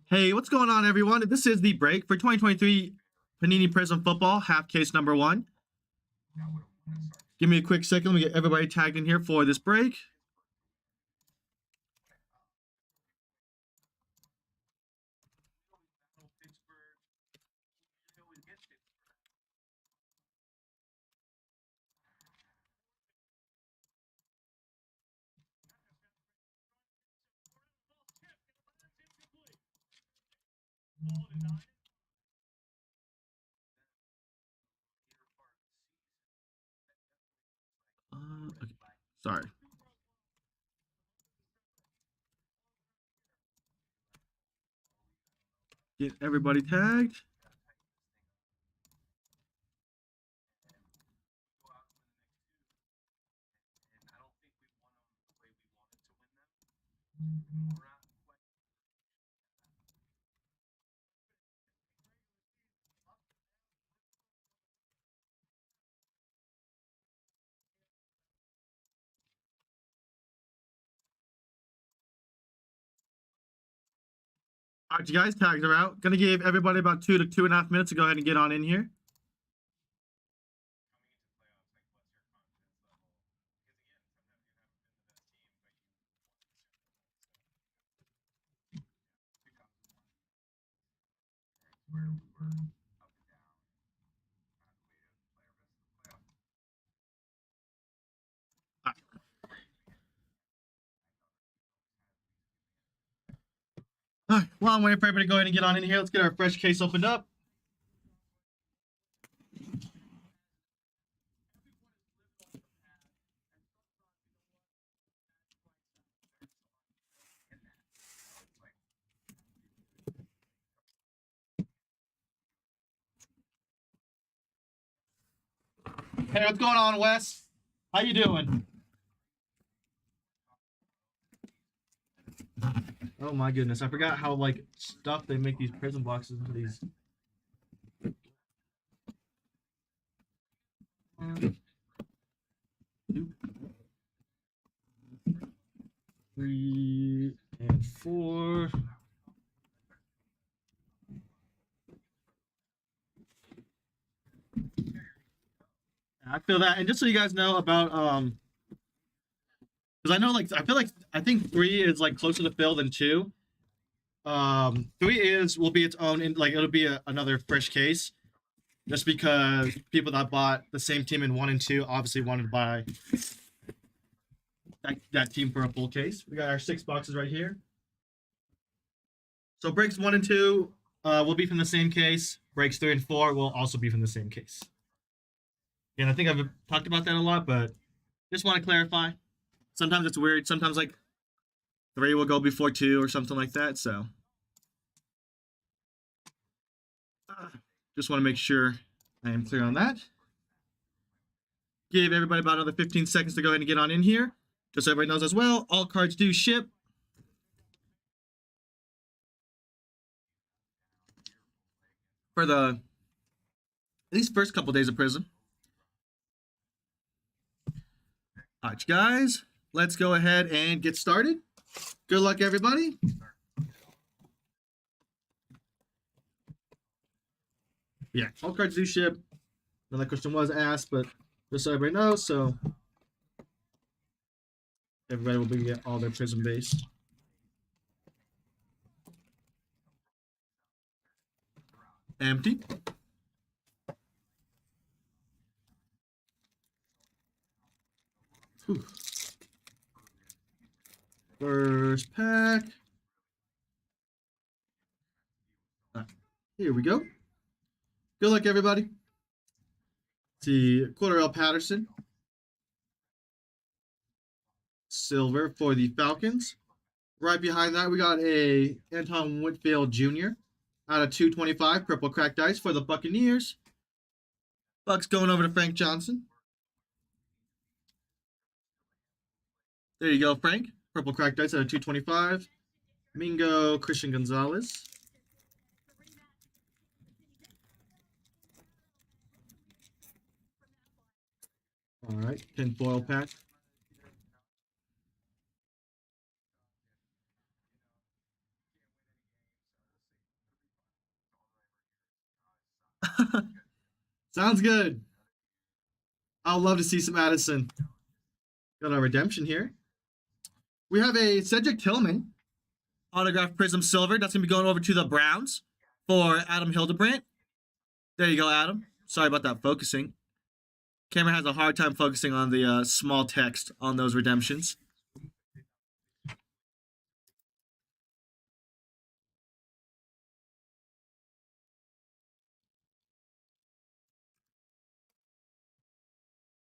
Hey, what's going on, everyone? This is the break for 2023 Panini Prizm Football, half case number 1. Give me a quick second. Let me get everybody tagged in here for this break. Okay. Sorry. Get everybody tagged. All right, you guys, tags are out. Gonna give everybody about 2 to 2.5 minutes to go ahead and get on in here. All right, while I'm waiting for everybody to go ahead and get on in here, let's get our fresh case opened up. Hey, what's going on, Wes? How you doing? Oh my goodness, I forgot how like stuff they make these Prizm boxes into these. 1, 2, 3, and 4. I feel that, and just so you guys know about because I know I think 3 is like closer to fill than 2. 3 will be its own, and like it'll be another fresh case, just because people that bought the same team in 1 and 2 obviously wanted to buy that team for a full case. We got our 6 boxes right here. So breaks 1 and 2 will be from the same case. Breaks 3 and 4 will also be from the same case. And I think I've talked about that a lot, but just want to clarify. Sometimes it's weird. Sometimes like 3 will go before 2 or something like that. So just want to make sure I am clear on that. Give everybody about another 15 seconds to go ahead and get on in here. Just so everybody knows as well, all cards do ship. For these first couple days of Prizm. All right, guys, let's go ahead and get started. Good luck, everybody. Yeah, all cards do ship. Another question was asked, but just so everybody knows, so everybody will be get all their Prizm base. Empty. Whew. First pack. Here we go. Good luck, everybody. Let's see, Cordarrelle Patterson. Silver for the Falcons. Right behind that, we got a Anton Whitfield Jr. out of 225, purple cracked ice for the Buccaneers. Bucks going over to Frank Johnson. There you go, Frank. Purple cracked ice out of 225. Mingo Christian Gonzalez. All right, tinfoil pack. Sounds good. I'll love to see some Addison. Got our redemption here. We have a Cedric Tillman autograph Prizm Silver. That's going to be going over to the Browns for Adam Hildebrandt. There you go, Adam. Sorry about that focusing. Camera has a hard time focusing on the small text on those redemptions.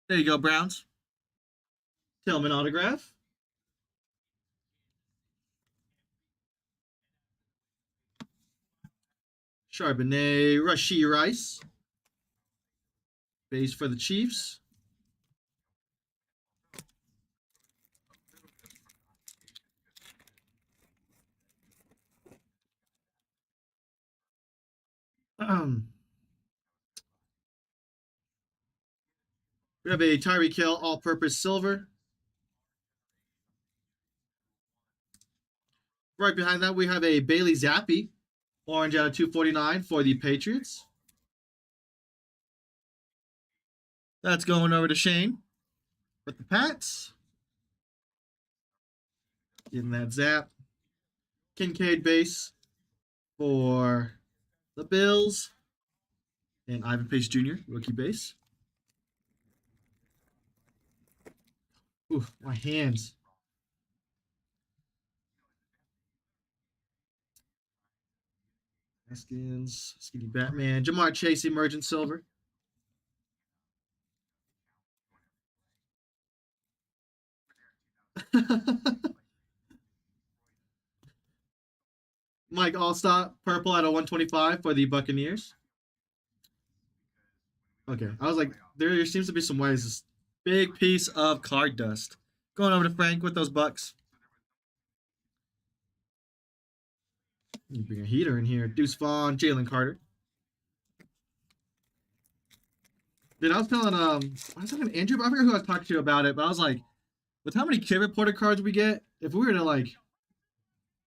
There you go, Browns. Tillman autograph. Charbonnet, Rashee Rice. Base for the Chiefs. We have a Tyreek Hill all-purpose silver. Right behind that, we have a Bailey Zappi orange out of 249 for the Patriots. That's going over to Shane with the Pats. Getting that Zap. Kincaid base for the Bills. And Ivan Pace Jr., rookie base. Ooh, my hands. Haskins, Skinny Batman, Jamar Chase, Emergent Silver. Mike Allstott, purple out of 125 for the Buccaneers. Okay, I was like, there seems to be some ways. This big piece of card dust. Going over to Frank with those Bucks. You bring a heater in here. Deuce Vaughn, Jalen Carter. Dude, I was telling I was talking to Andrew, I forget who I was talking to about it, but I was like, with how many kid reporter cards we get, if we were to like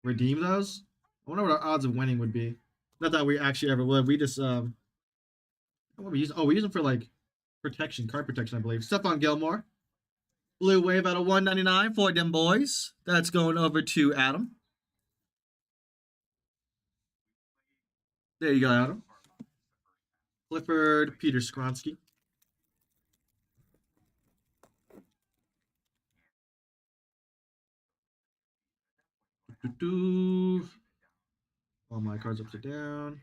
redeem those, I wonder what our odds of winning would be. Not that we actually ever would. We just what we use? Oh, we use them for like protection, card protection, I believe. Stephon Gilmore, Blue Wave out of 199 for them boys. That's going over to Adam. There you go, Adam. Clifford, Peter Skronsky. All my cards upside down.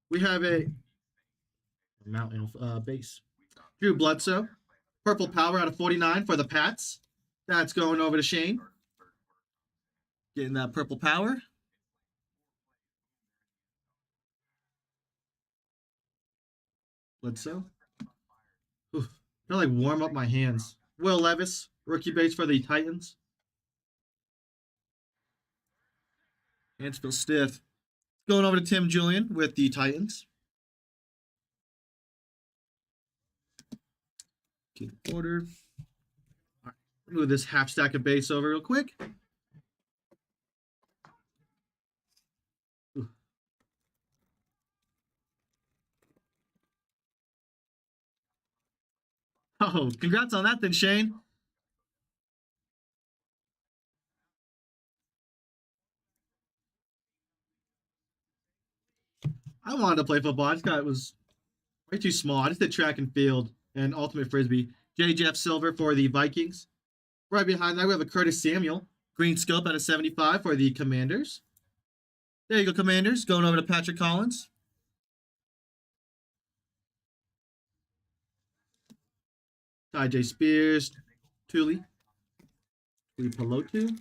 We have a mountain base. Drew Bledsoe, purple power out of 49 for the Pats. That's going over to Shane. Getting that purple power. Bledsoe. Oof, I like warm up my hands. Will Levis, rookie base for the Titans. Hands feel stiff. Going over to Tim Julian with the Titans. Get order. All right, move this half stack of base over real quick. Ooh. Oh, congrats on that then, Shane. I wanted to play football. I just got it was way too small. I just did track and field and ultimate frisbee. J. Jeff Silver for the Vikings. Right behind that, we have a Curtis Samuel. Green scope out of 75 for the Commanders. There you go, Commanders. Going over to Patrick Collins. Ty J. Spears. Tuli Pelotu.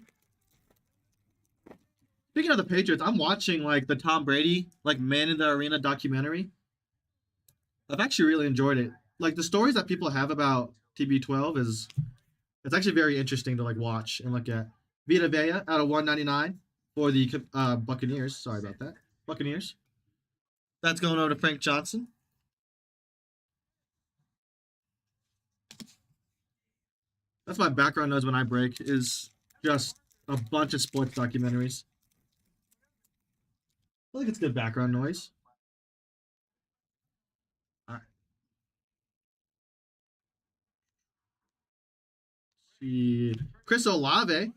Speaking of the Patriots, I'm watching like the Tom Brady, like Man in the Arena documentary. I've actually really enjoyed it. Like the stories that people have about TB12 is it's actually very interesting to like watch and look at. Vita Vea out of 199 for the Buccaneers. Sorry about that. Buccaneers. That's going over to Frank Johnson. That's my background noise when I break is just a bunch of sports documentaries. I think it's good background noise. The Chris Olave.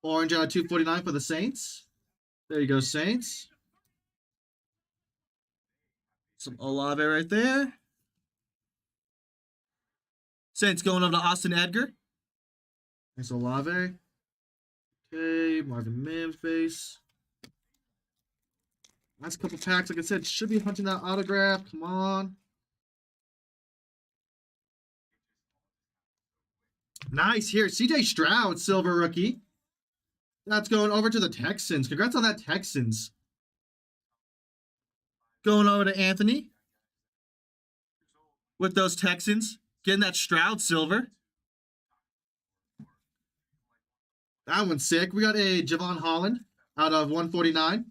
Orange out of 249 for the Saints. There you go, Saints. Some Olave right there. Saints going over to Austin Edgar. Nice Olave. Okay, Marvin Mims base. Last couple packs, like I said, should be hunting that autograph. Come on. Nice here. CJ Stroud, silver rookie. That's going over to the Texans. Congrats on that, Texans. Going over to Anthony with those Texans. Getting that Stroud silver. That one's sick. We got a Javon Holland out of 149.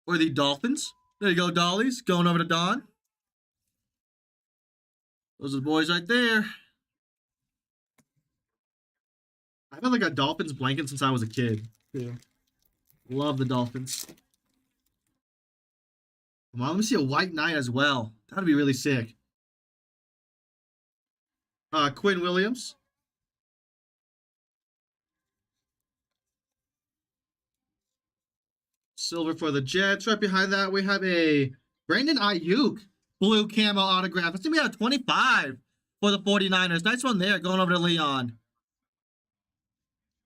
Or the Dolphins. There you go, Dollies. Going over to Don. Those are the boys right there. I've had like a Dolphins blanket since I was a kid. Yeah. Love the Dolphins. Come on, let me see a white knight as well. That'd be really sick. Quinn Williams. Silver for the Jets. Right behind that, we have a Brandon Ayuk blue camo autograph. It's going to be a 25 for the 49ers. Nice one there. Going over to Leon.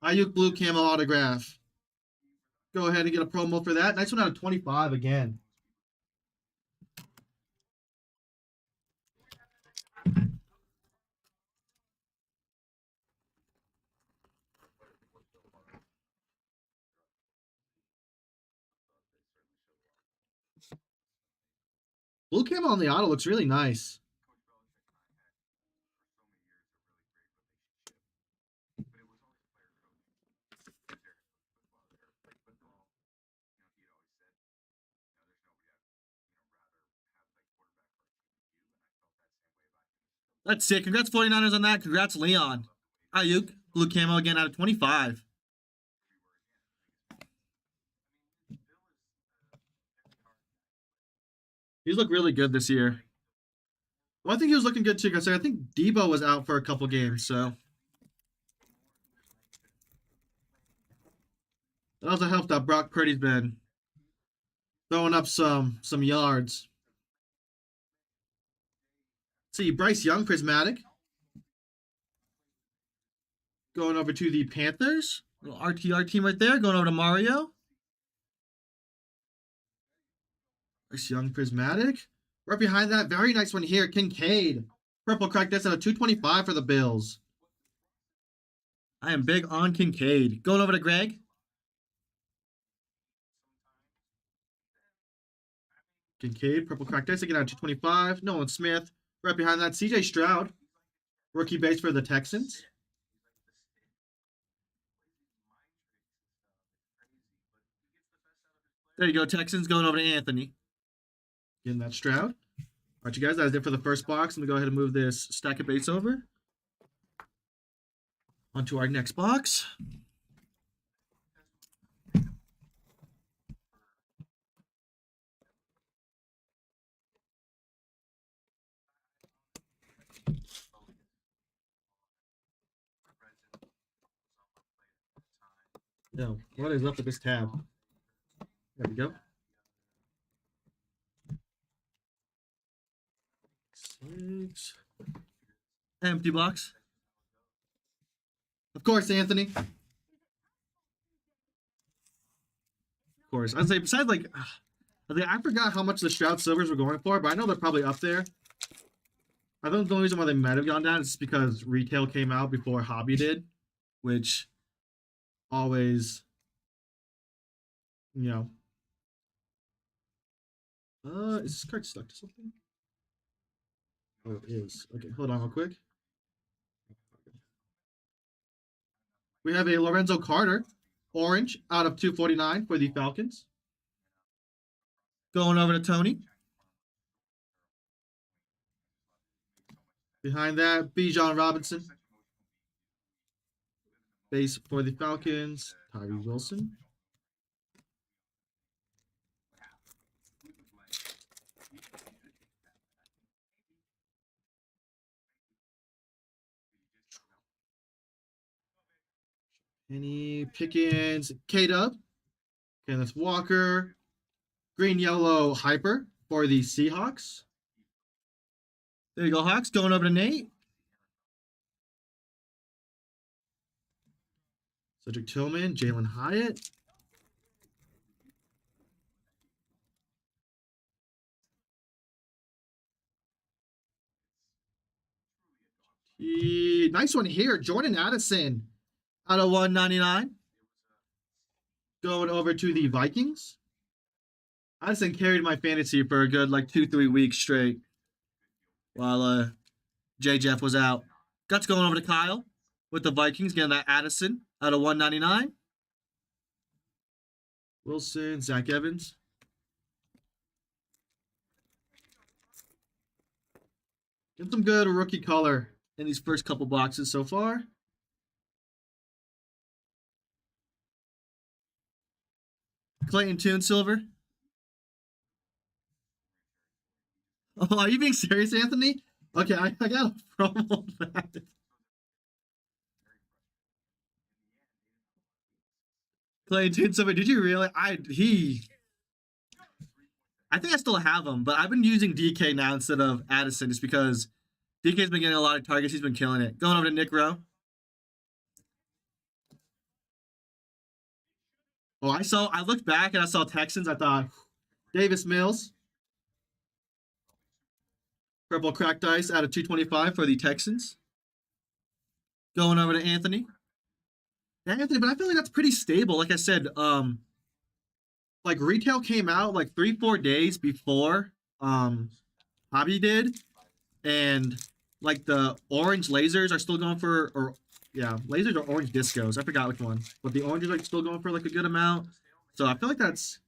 Ayuk blue camo autograph. Go ahead and get a promo for that. Nice one out of 25 again. Blue camo on the auto looks really nice. That's sick. Congrats 49ers on that. Congrats Leon. Ayuk, blue camo again out of 25. He's looked really good this year. Well, I think he was looking good too, because I think Debo was out for a couple games, so. That also helped that Brock Purdy's been throwing up some yards. See, Bryce Young, prismatic. Going over to the Panthers. Little RTR team right there. Going over to Mario. Bryce Young, prismatic. Right behind that, very nice one here. Kincaid. Purple crack this at a 225 for the Bills. I am big on Kincaid. Going over to Greg. Kincaid, purple crack dice again at 225. Nolan Smith. Right behind that, CJ Stroud. Rookie base for the Texans. There you go, Texans going over to Anthony. Getting that Stroud. All right, you guys, that is it for the first box. I'm going to go ahead and move this stack of base over. On to our next box. No, what is up with this tab? There we go. 6. Empty box. Of course, Anthony. Of course. I'd say besides like I forgot how much the Stroud Silvers were going for, but I know they're probably up there. I think the only reason why they might have gone down is because retail came out before hobby did, which always, you know. Is this card stuck to something? Oh, it is. Okay, hold on real quick. We have a Lorenzo Carter, orange, out of 249 for the Falcons. Going over to Tony. Behind that, Bijan Robinson. Base for the Falcons, Tyree Wilson. Kenny Pickens, K-Dub, Kenneth Walker, green yellow hyper for the Seahawks. There you go, Hawks. Going over to Nate. Cedric Tillman, Jalen Hyatt. Nice one here. Jordan Addison out of 199. Going over to the Vikings. Addison carried my fantasy for a good like 2-3 weeks straight while J Jeff was out. Guts going over to Kyle with the Vikings, getting that Addison out of 199. Wilson, Zach Evans. Get some good rookie color in these first couple boxes so far. Clayton Tune Silver. Oh, are you being serious, Anthony? Okay, I got a promo of that. Clayton Tune Silver, did you really? I think I still have him, but I've been using DK now instead of Addison just because DK's been getting a lot of targets. He's been killing it. Going over to Nick Rowe. Oh, I looked back and I saw Texans. I thought, Davis Mills. Purple cracked ice out of 225 for the Texans. Going over to Anthony. Yeah, Anthony, but I feel like that's pretty stable. Like I said, like retail came out like 3-4 days before Hobby did, and like the orange lasers are still going for, or yeah, lasers or orange discos. I forgot which one, but the oranges are like still going for like a good amount. So I feel like that's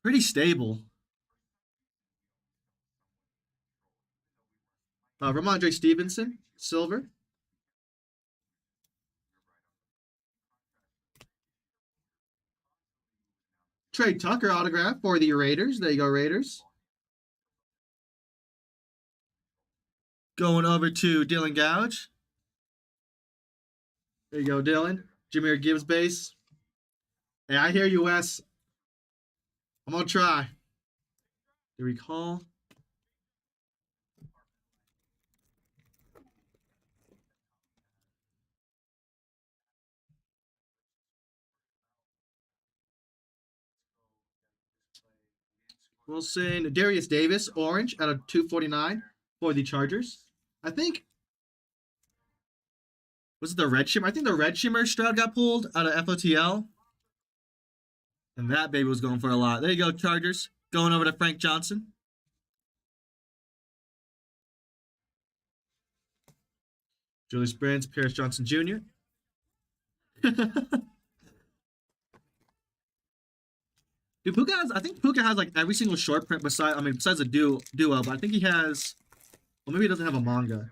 pretty stable. Ramondre Stevenson, silver. Trey Tucker autograph for the Raiders. There you go, Raiders. Going over to Dylan Gouge. There you go, Dylan. Jameer Gibbs base. Hey, I hear you, Wes. I'm going to try. Do we call? Wilson, Darius Davis, orange out of 249 for the Chargers. I think, was it the red shimmer? I think the red shimmer Stroud got pulled out of FOTL. And that baby was going for a lot. There you go, Chargers. Going over to Frank Johnson. Julius Brands, Paris Johnson Jr. Dude, Puka has, I think Puka has like every single short print besides a duo, but I think he has, well, maybe he doesn't have a manga.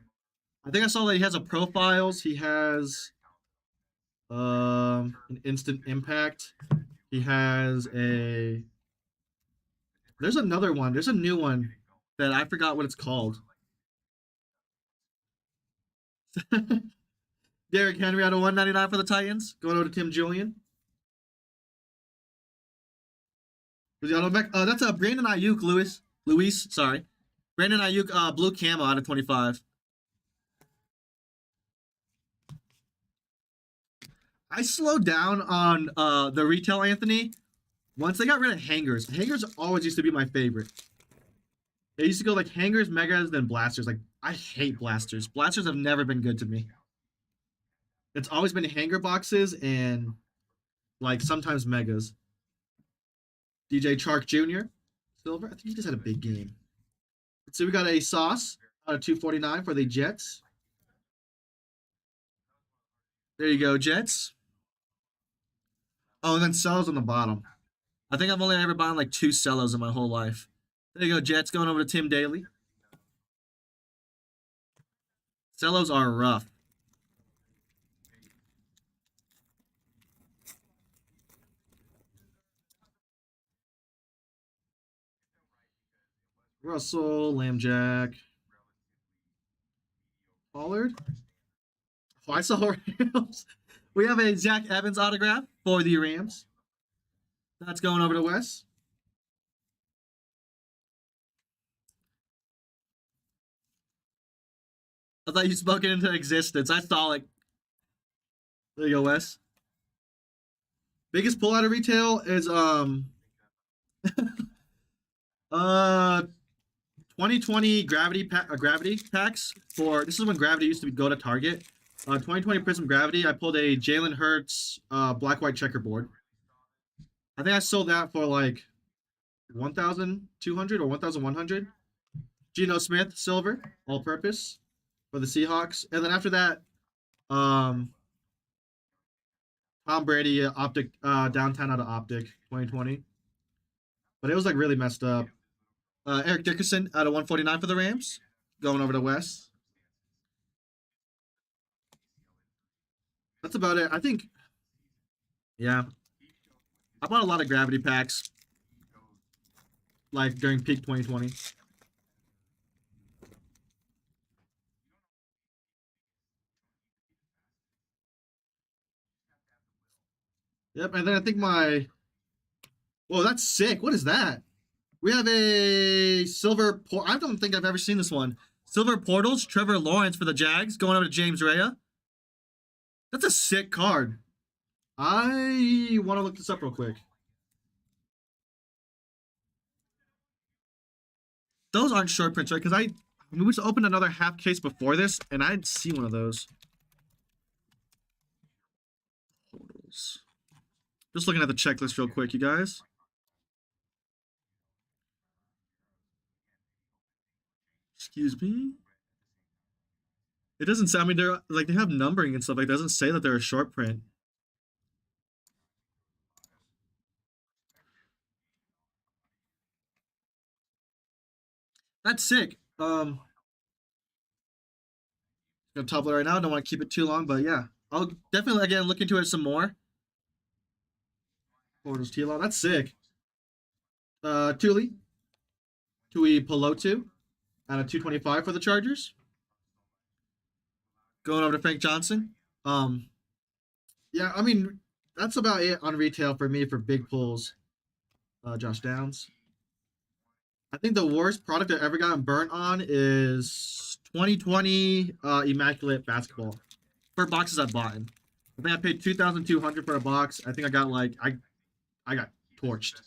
I think I saw that he has a profiles. He has an instant impact. He has a, there's another one. There's a new one that I forgot what it's called. Derrick Henry out of 199 for the Titans. Going over to Tim Julian. That's a Brandon Ayuk, Luis, sorry. Brandon Ayuk, blue camo out of 25. I slowed down on the retail, Anthony. Once they got rid of hangers. Hangers always used to be my favorite. They used to go like hangers, megas, then blasters. Like, I hate blasters. Blasters have never been good to me. It's always been hanger boxes and like sometimes megas. DJ Chark Jr. Silver. I think he just had a big game. So we got a Sauce out of 249 for the Jets. There you go, Jets. Oh, and then Cellos on the bottom. I think I've only ever bought like 2 Cellos in my whole life. There you go, Jets. Going over to Tim Daly. Cellos are rough. Russell, Lambjack, Pollard. Oh, I saw Rams. We have a Zach Evans autograph for the Rams. That's going over to Wes. I thought you spoke it into existence. I saw it. There you go, Wes. Biggest pull out of retail is uh 2020 gravity packs for this is when Gravity used to go to Target. 2020 Prizm Gravity. I pulled a Jalen Hurts black white checkerboard. I think I sold that for like 1,200 or 1,100. Geno Smith silver all purpose for the Seahawks, and then after that, um, Tom Brady optic downtown out of optic 2020, but it was like really messed up. Eric Dickerson out of 149 for the Rams, going over to West. That's about it. I think, yeah, I bought a lot of gravity packs like during peak 2020. Yep, and then I think my, whoa, that's sick. What is that? We have a silver. I don't think I've ever seen this one. Silver Portals, Trevor Lawrence for the Jags, going over to James Rhea. That's a sick card. I want to look this up real quick. Those aren't short prints, right? Because we just opened another half case before this, and I didn't see one of those. Portals. Just looking at the checklist real quick, you guys. Excuse me. It doesn't say. I mean, they're like they have numbering and stuff. Like, it doesn't say that they're a short print. That's sick. Gonna top it right now. Don't want to keep it too long, but yeah, I'll definitely again look into it some more. Portals T-Law. That's sick. Tuli Pelotu out of 225 for the Chargers. Going over to Frank Johnson. Yeah, I mean, that's about it on retail for me for big pulls. Josh Downs. I think the worst product I've ever gotten burnt on is 2020 Immaculate Basketball. For boxes I've bought. I think I paid 2,200 for a box. I think I got like I got torched.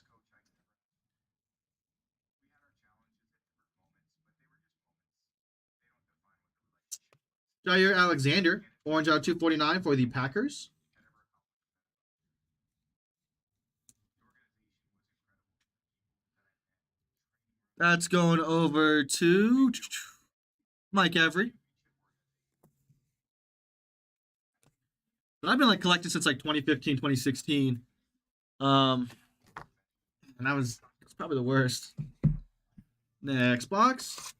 Jair Alexander, orange out of 249 for the Packers. That's going over to Mike Every. But I've been like collecting since like 2015, 2016. And that was probably the worst. Next box.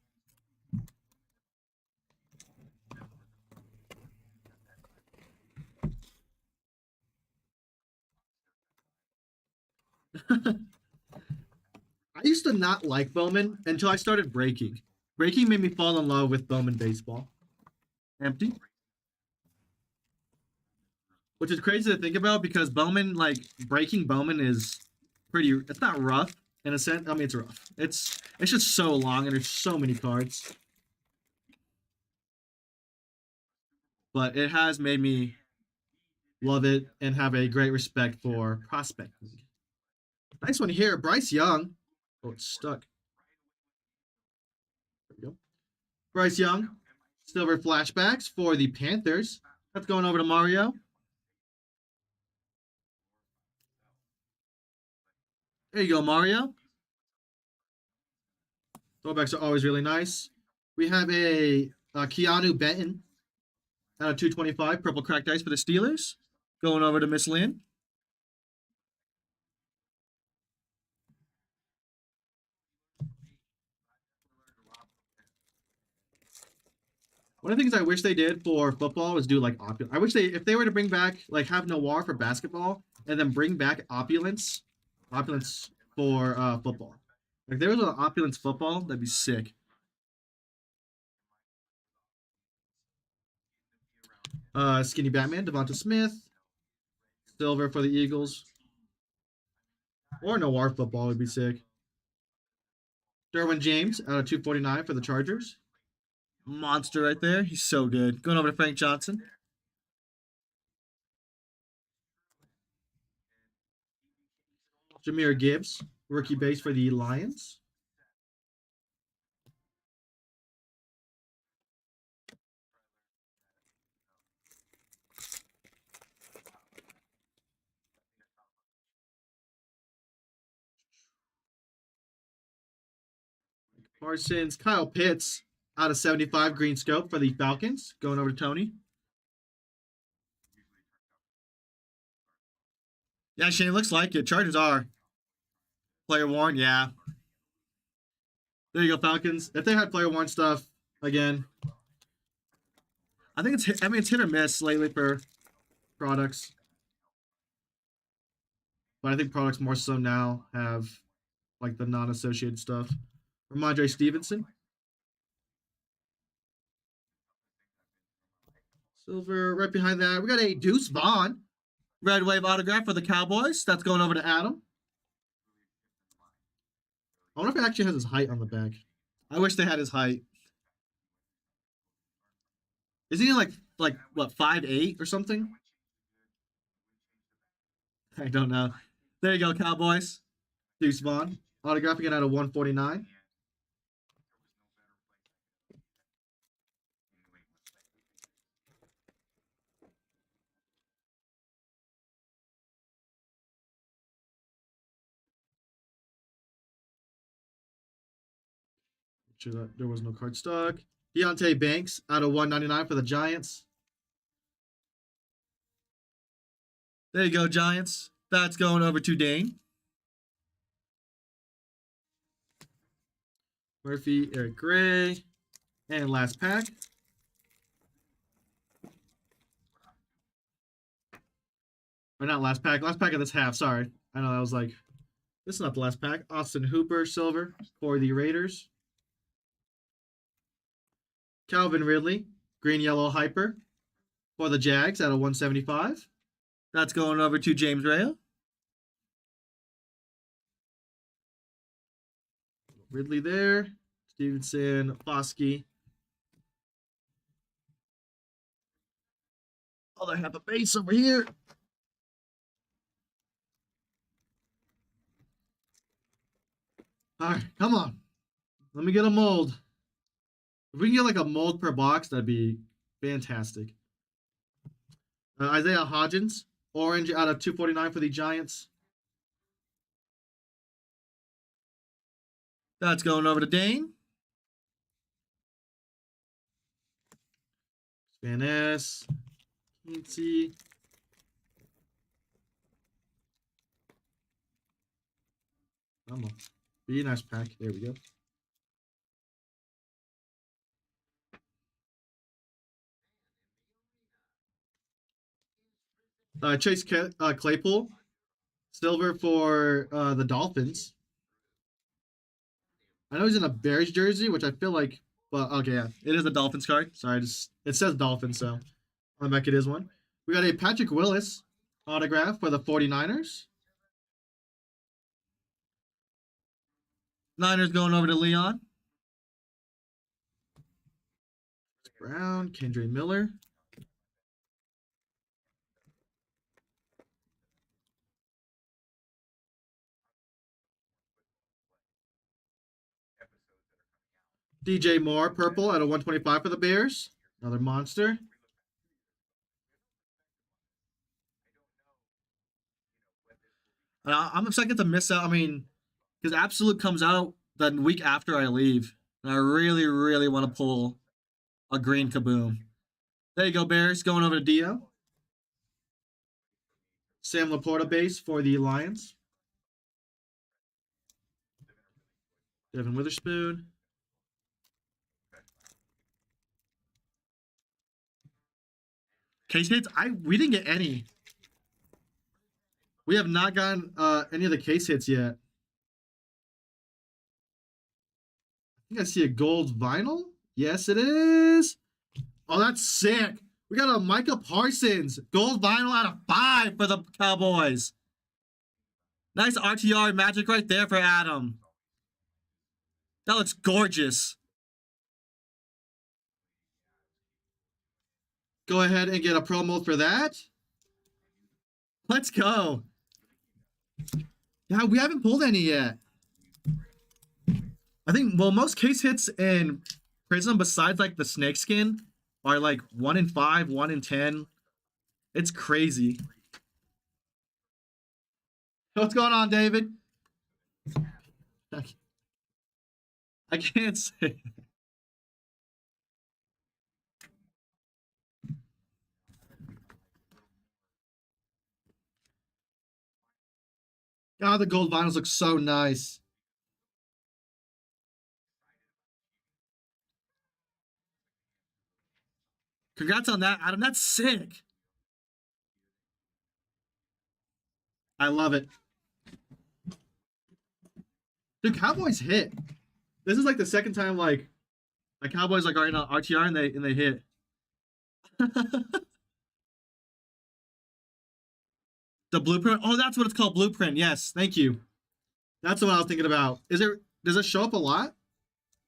I used to not like Bowman until I started breaking. Breaking made me fall in love with Bowman baseball. Empty. Which is crazy to think about because Bowman, like, breaking Bowman is pretty, it's not rough in a sense. I mean, it's rough. It's just so long and there's so many cards. But it has made me love it and have a great respect for prospecting. Nice one here. Bryce Young. Oh, it's stuck. There we go. Bryce Young. Silver flashbacks for the Panthers. That's going over to Mario. There you go, Mario. Throwbacks are always really nice. We have a Keanu Benton out of 225, purple cracked ice for the Steelers. Going over to Miss Lynn. One of the things I wish they did for football was do like opulence. I wish if they were to bring back like have Noir for basketball and then bring back opulence for football. Like there was an opulence football, that'd be sick. Skinny Batman, Devonta Smith. Silver for the Eagles. Or Noir football would be sick. Derwin James out of 249 for the Chargers. Monster right there. He's so good. Going over to Frank Johnson. Jahmyr Gibbs, rookie base for the Lions. Parsons, Kyle Pitts out of 75 green scope for the Falcons. Going over to Tony. Yeah, Shane, looks like it. Chargers are. Player worn, yeah. There you go, Falcons. If they had player worn stuff again, I think it's hit or miss lately for products. But I think products more so now have like the non-associated stuff. Ramondre Stevenson. Silver right behind that. We got a Deuce Vaughn. Red Wave autograph for the Cowboys. That's going over to Adam. I wonder if it actually has his height on the back. I wish they had his height. Is he like what, 5'8" or something? I don't know. There you go, Cowboys. Deuce Vaughn. Autograph again out of 149. Sure that there was no card stock. Deontay Banks out of 199 for the Giants. There you go, Giants. That's going over to Dane. Murphy, Eric Gray, and last pack. Or not last pack. Last pack of this half. Sorry. I know that was like, this is not the last pack. Austin Hooper, silver for the Raiders. Calvin Ridley, green yellow hyper for the Jags out of 175. That's going over to James Raya. Ridley there. Stevenson, Foskey. Oh, they have a base over here. All right, come on. Let me get a mold. If we can get like a mold per box, that'd be fantastic. Isaiah Hodgins, orange out of 249 for the Giants. That's going over to Dane. Van S. Quincy. Come on. Be a nice pack. There we go. Chase Claypool, silver for the Dolphins. I know he's in a Bears jersey, which I feel like, but okay, yeah, it is a Dolphins card. Sorry, it says Dolphins, so on the back it is one. We got a Patrick Willis autograph for the 49ers. Niners going over to Leon. Brown, Kendre Miller. DJ Moore, purple out of 125 for the Bears. Another monster. I'm excited to miss out. I mean, because Absolute comes out the week after I leave. And I really, really want to pull a green Kaboom. There you go, Bears. Going over to Dio. Sam Laporta base for the Lions. Devin Witherspoon. Case hits. We didn't get any. We have not gotten any of the case hits yet. I think I see a gold vinyl. Yes, it is. Oh, that's sick. We got a Micah Parsons gold vinyl out of 5 for the Cowboys. Nice RTR magic right there for Adam. That looks gorgeous. Go ahead and get a promo for that. Let's go. Yeah, we haven't pulled any yet. I think, well, most case hits in Prizm, besides like the snake skin, are like 1 in 5, 1 in 10. It's crazy. What's going on, David? I can't say. God, the gold vinyls look so nice. Congrats on that, Adam. That's sick. I love it. Dude, Cowboys hit. This is like the second time like Cowboys like are in an RTR and they hit. The blueprint. Oh, that's what it's called, blueprint. Yes, thank you. That's what I was thinking about. Does it show up a lot?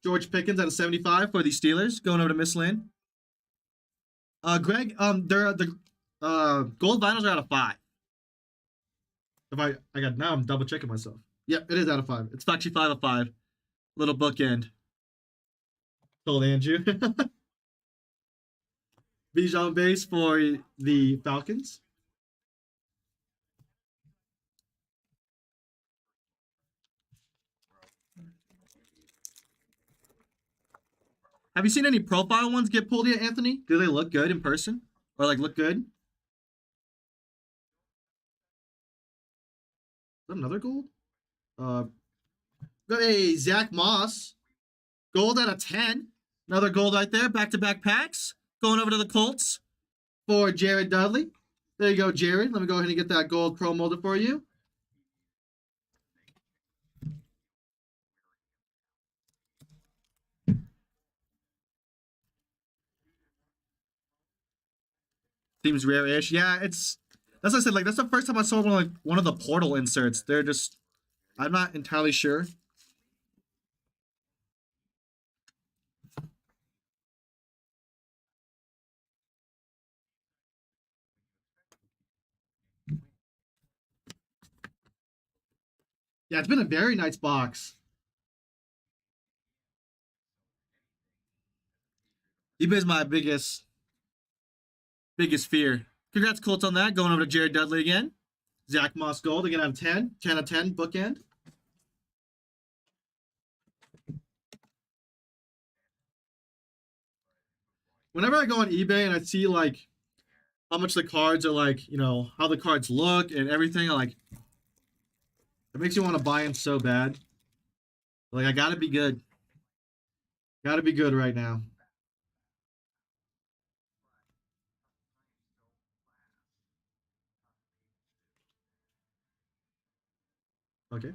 George Pickens at a 75 for the Steelers, going over to Miss Lynn. Greg, they're the gold vinyls are out of 5. If I got now I'm double checking myself. Yep, it is out of 5. It's actually 5 of 5. Little bookend. Told Andrew. Bijan base for the Falcons. Have you seen any profile ones get pulled yet, Anthony? Do they look good in person? Or like look good? Is that another gold? Got a Zach Moss. Gold out of 10. Another gold right there. Back-to-back packs. Going over to the Colts for Jared Dudley. There you go, Jared. Let me go ahead and get that gold pro molded for you. Seems rare-ish. Yeah, that's what I said. Like, that's the first time I saw one of the portal inserts. They're just, I'm not entirely sure. Yeah, it's been a very nice box. eBay's my biggest fear. Congrats, Colts, on that. Going over to Jared Dudley again. Zach Moss gold again out of 10. 10 of 10 bookend. Whenever I go on eBay and I see like how much the cards are like, you know, how the cards look and everything, like it makes you want to buy in so bad. Like I gotta be good. Gotta be good right now. Okay.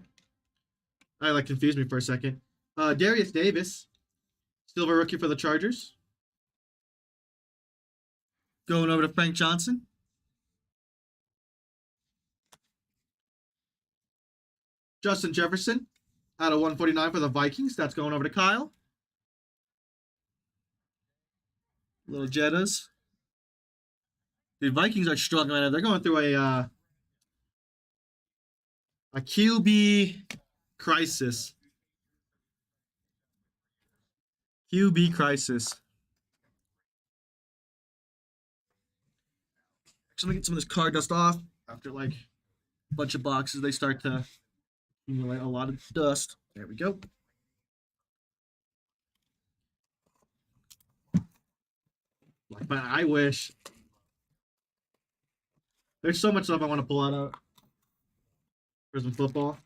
I like confused me for a second. Darius Davis, silver rookie for the Chargers. Going over to Frank Johnson. Justin Jefferson out of 149 for the Vikings. That's going over to Kyle. Little Jettas. The Vikings are struggling. They're going through a QB crisis. QB crisis. Actually, let me get some of this card dust off. After like a bunch of boxes, they start to accumulate a lot of dust. There we go. Like, I wish. There's so much stuff I want to pull out of Prizm football.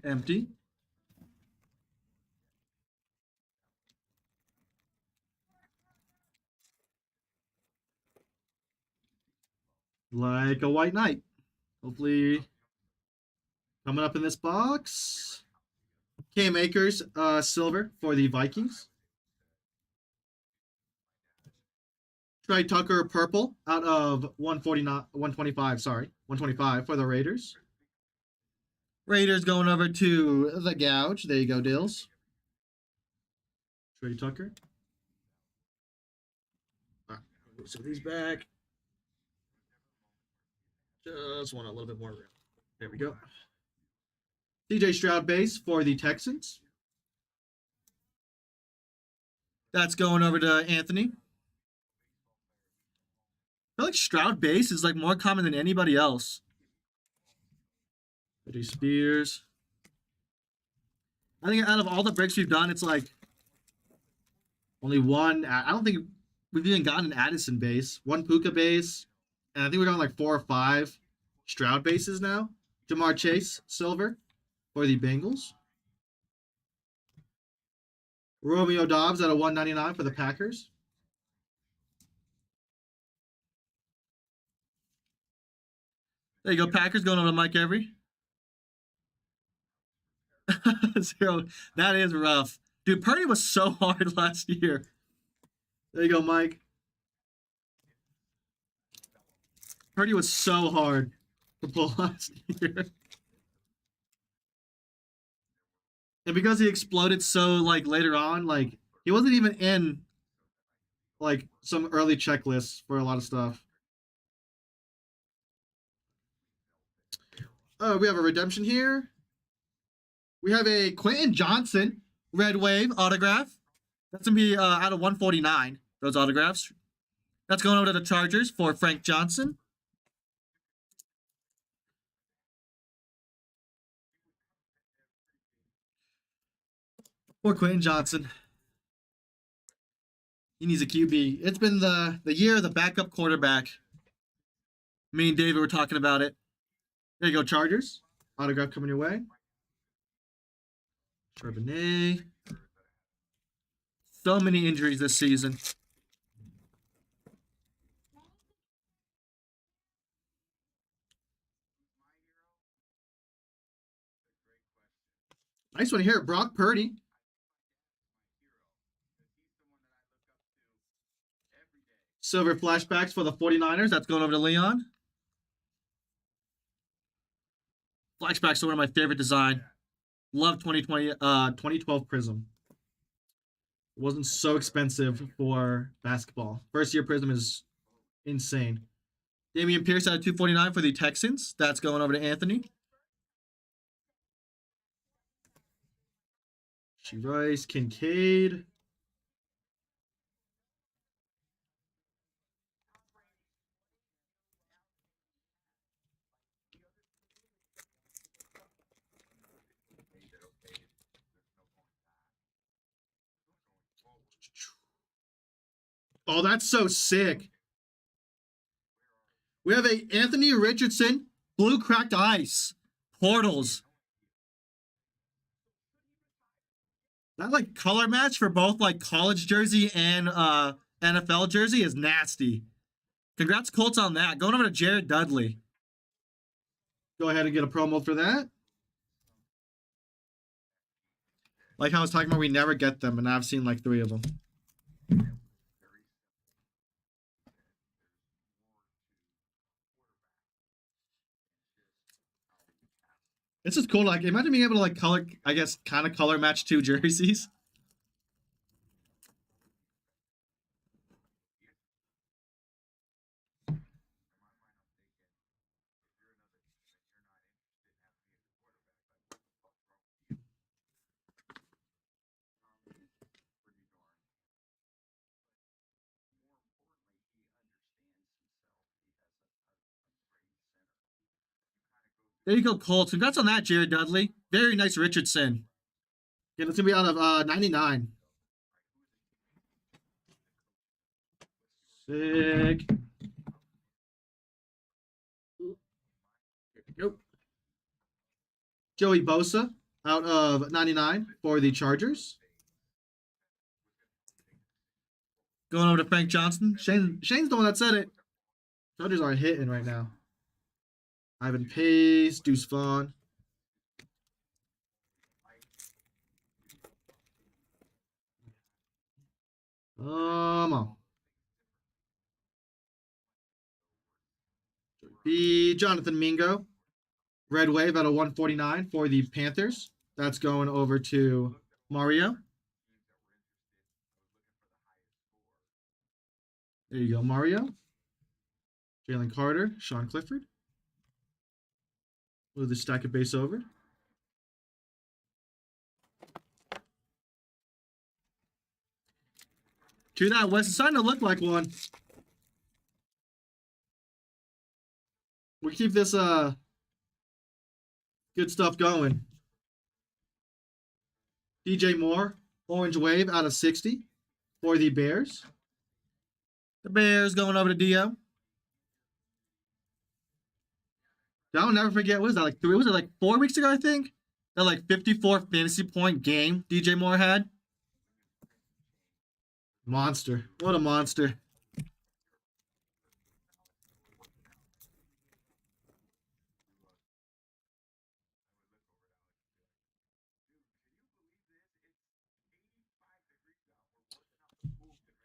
Empty. Like a white knight. Hopefully, coming up in this box. Cam Akers, silver for the Vikings. Trey Tucker, purple out of 149, 125. Sorry, 125 for the Raiders. Raiders going over to the Gouge. There you go, Dills. Trey Tucker. All right, so these back. Just want a little bit more room. There we go. CJ Stroud base for the Texans. That's going over to Anthony. I feel like Stroud base is like more common than anybody else. Eddie Spears. I think out of all the breaks we've done, it's like only one. I don't think we've even gotten an Addison base, one Puka base, and I think we're on like 4 or 5 Stroud bases now. Jamar Chase, silver for the Bengals. Romeo Dobbs at a 199 for the Packers. There you go, Packers going over to Mike Every. 0. That is rough. Dude, Purdy was so hard last year. There you go, Mike. Purdy was so hard to pull last year. And because he exploded so like later on, like he wasn't even in like some early checklists for a lot of stuff. We have a redemption here. We have a Quentin Johnson Red Wave autograph. That's going to be out of 149, those autographs. That's going over to the Chargers for Frank Johnson. For Quentin Johnson. He needs a QB. It's been the year of the backup quarterback. Me and David were talking about it. There you go, Chargers. Autograph coming your way. Charbonnet. So many injuries this season. Nice one here, Brock Purdy. Silver flashbacks for the 49ers. That's going over to Leon. Flashbacks are one of my favorite design. Love 2012 Prizm. It wasn't so expensive for basketball. First year Prizm is insane. Damian Pierce out of 249 for the Texans. That's going over to Anthony. Rice, Kincaid. Oh, that's so sick. We have a Anthony Richardson blue cracked ice portals. That like color match for both like college jersey and NFL jersey is nasty. Congrats Colts on that. Going over to Jared Dudley. Go ahead and get a promo for that. Like how I was talking about, we never get them, and I've seen like 3 of them. This is cool. Like, imagine being able to like color, I guess, kind of color match 2 jerseys. There you go, Colts. Congrats on that, Jared Dudley. Very nice Richardson. Yeah, that's going to be out of 99. Sick. Nope. Joey Bosa out of 99 for the Chargers. Going over to Frank Johnson. Shane's the one that said it. Chargers aren't hitting right now. Ivan Pace, Deuce Vaughn. The Jonathan Mingo Red Wave out of 149 for the Panthers. That's going over to Mario. There you go, Mario. Jalen Carter, Sean Clifford. Move the stack of base over. To that, Wes, it's starting to look like one. We keep this good stuff going. DJ Moore, Orange Wave out of 60 for the Bears. The Bears going over to Dio. I'll never forget, what was that, like 4 weeks ago, I think? That like 54 fantasy point game DJ Moore had. Monster. What a monster.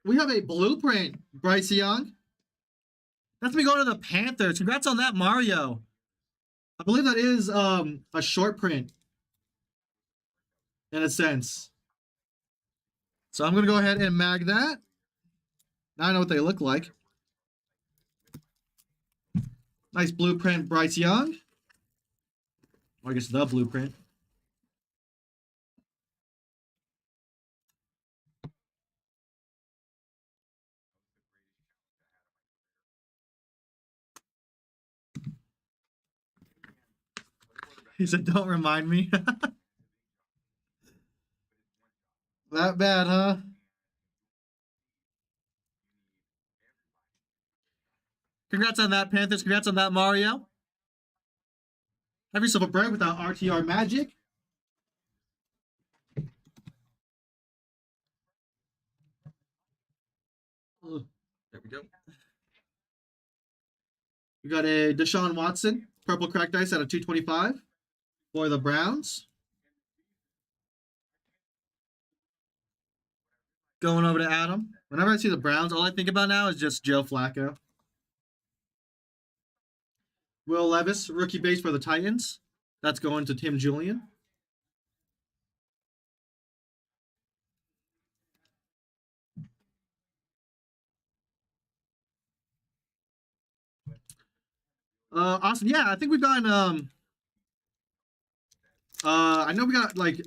We have a blueprint, Bryce Young. That's me going to the Panthers. Congrats on that, Mario. I believe that is a short print in a sense. So I'm going to go ahead and mag that. Now I know what they look like. Nice blueprint, Bryce Young. Or I guess the blueprint. He said, don't remind me. That bad, huh? Congrats on that, Panthers. Congrats on that, Mario. Have yourself a break without RTR Magic. There we go. We got a Deshaun Watson, purple cracked ice out of 225 for the Browns. Going over to Adam. Whenever I see the Browns, all I think about now is just Joe Flacco. Will Levis, rookie base for the Titans. That's going to Tim Julian. Austin, yeah, I think we've gotten I know we got like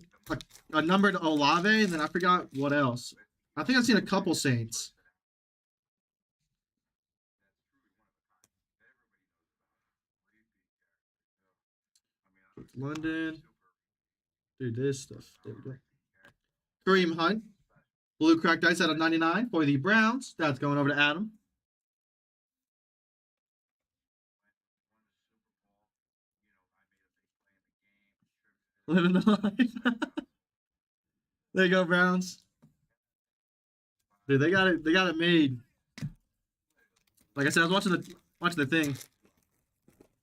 a numbered Olave, and then I forgot what else. I think I've seen a couple Saints. London. Do this stuff. There we go. Kareem Hunt. Blue cracked ice out of 99 for the Browns. That's going over to Adam. Living the life. There you go, Browns. Dude, they got it made. Like I said, I was watching the thing.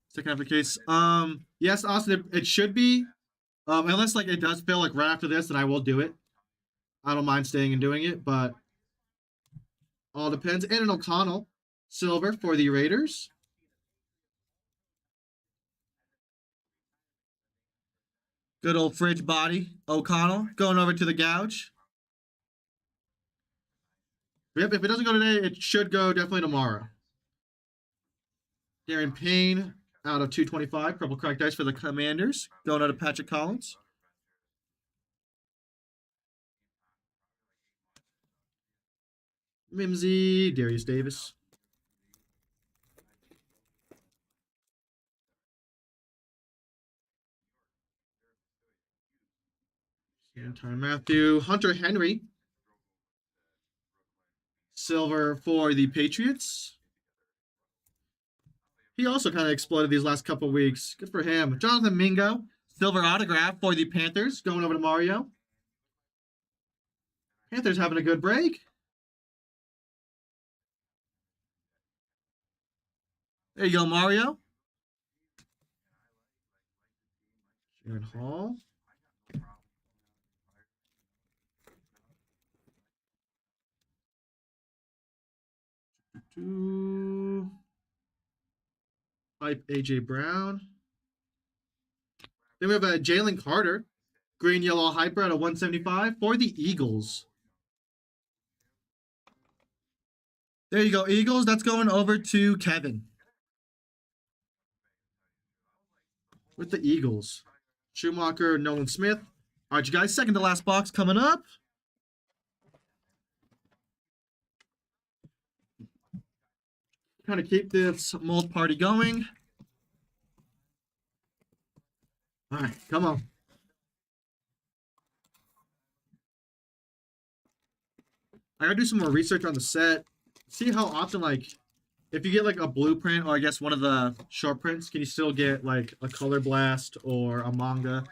Second half of the case. Yes, Austin, it should be. Unless like it does feel like right after this, then I will do it. I don't mind staying and doing it, but all depends. And an O'Connell, silver for the Raiders. Good old fridge body, O'Connell, going over to the gouge. Yep, if it doesn't go today, it should go definitely tomorrow. Darren Payne out of 225, purple cracked dice for the Commanders, going out of Patrick Collins. Mimsy, Darius Davis. Time Matthew. Hunter Henry. Silver for the Patriots. He also kind of exploded these last couple weeks. Good for him. Jonathan Mingo. Silver autograph for the Panthers. Going over to Mario. Panthers having a good break. There you go, Mario. Sharon Hall. Hype AJ Brown. Then we have a Jalen Carter. Green yellow hyper at a 175 for the Eagles. There you go, Eagles. That's going over to Kevin. With the Eagles. Schumacher, Nolan Smith. All right, you guys, second to last box coming up. Kind of keep this mold party going. All right, come on. I gotta do some more research on the set. See how often, like, if you get like a blueprint or I guess one of the short prints, can you still get like a color blast or a manga?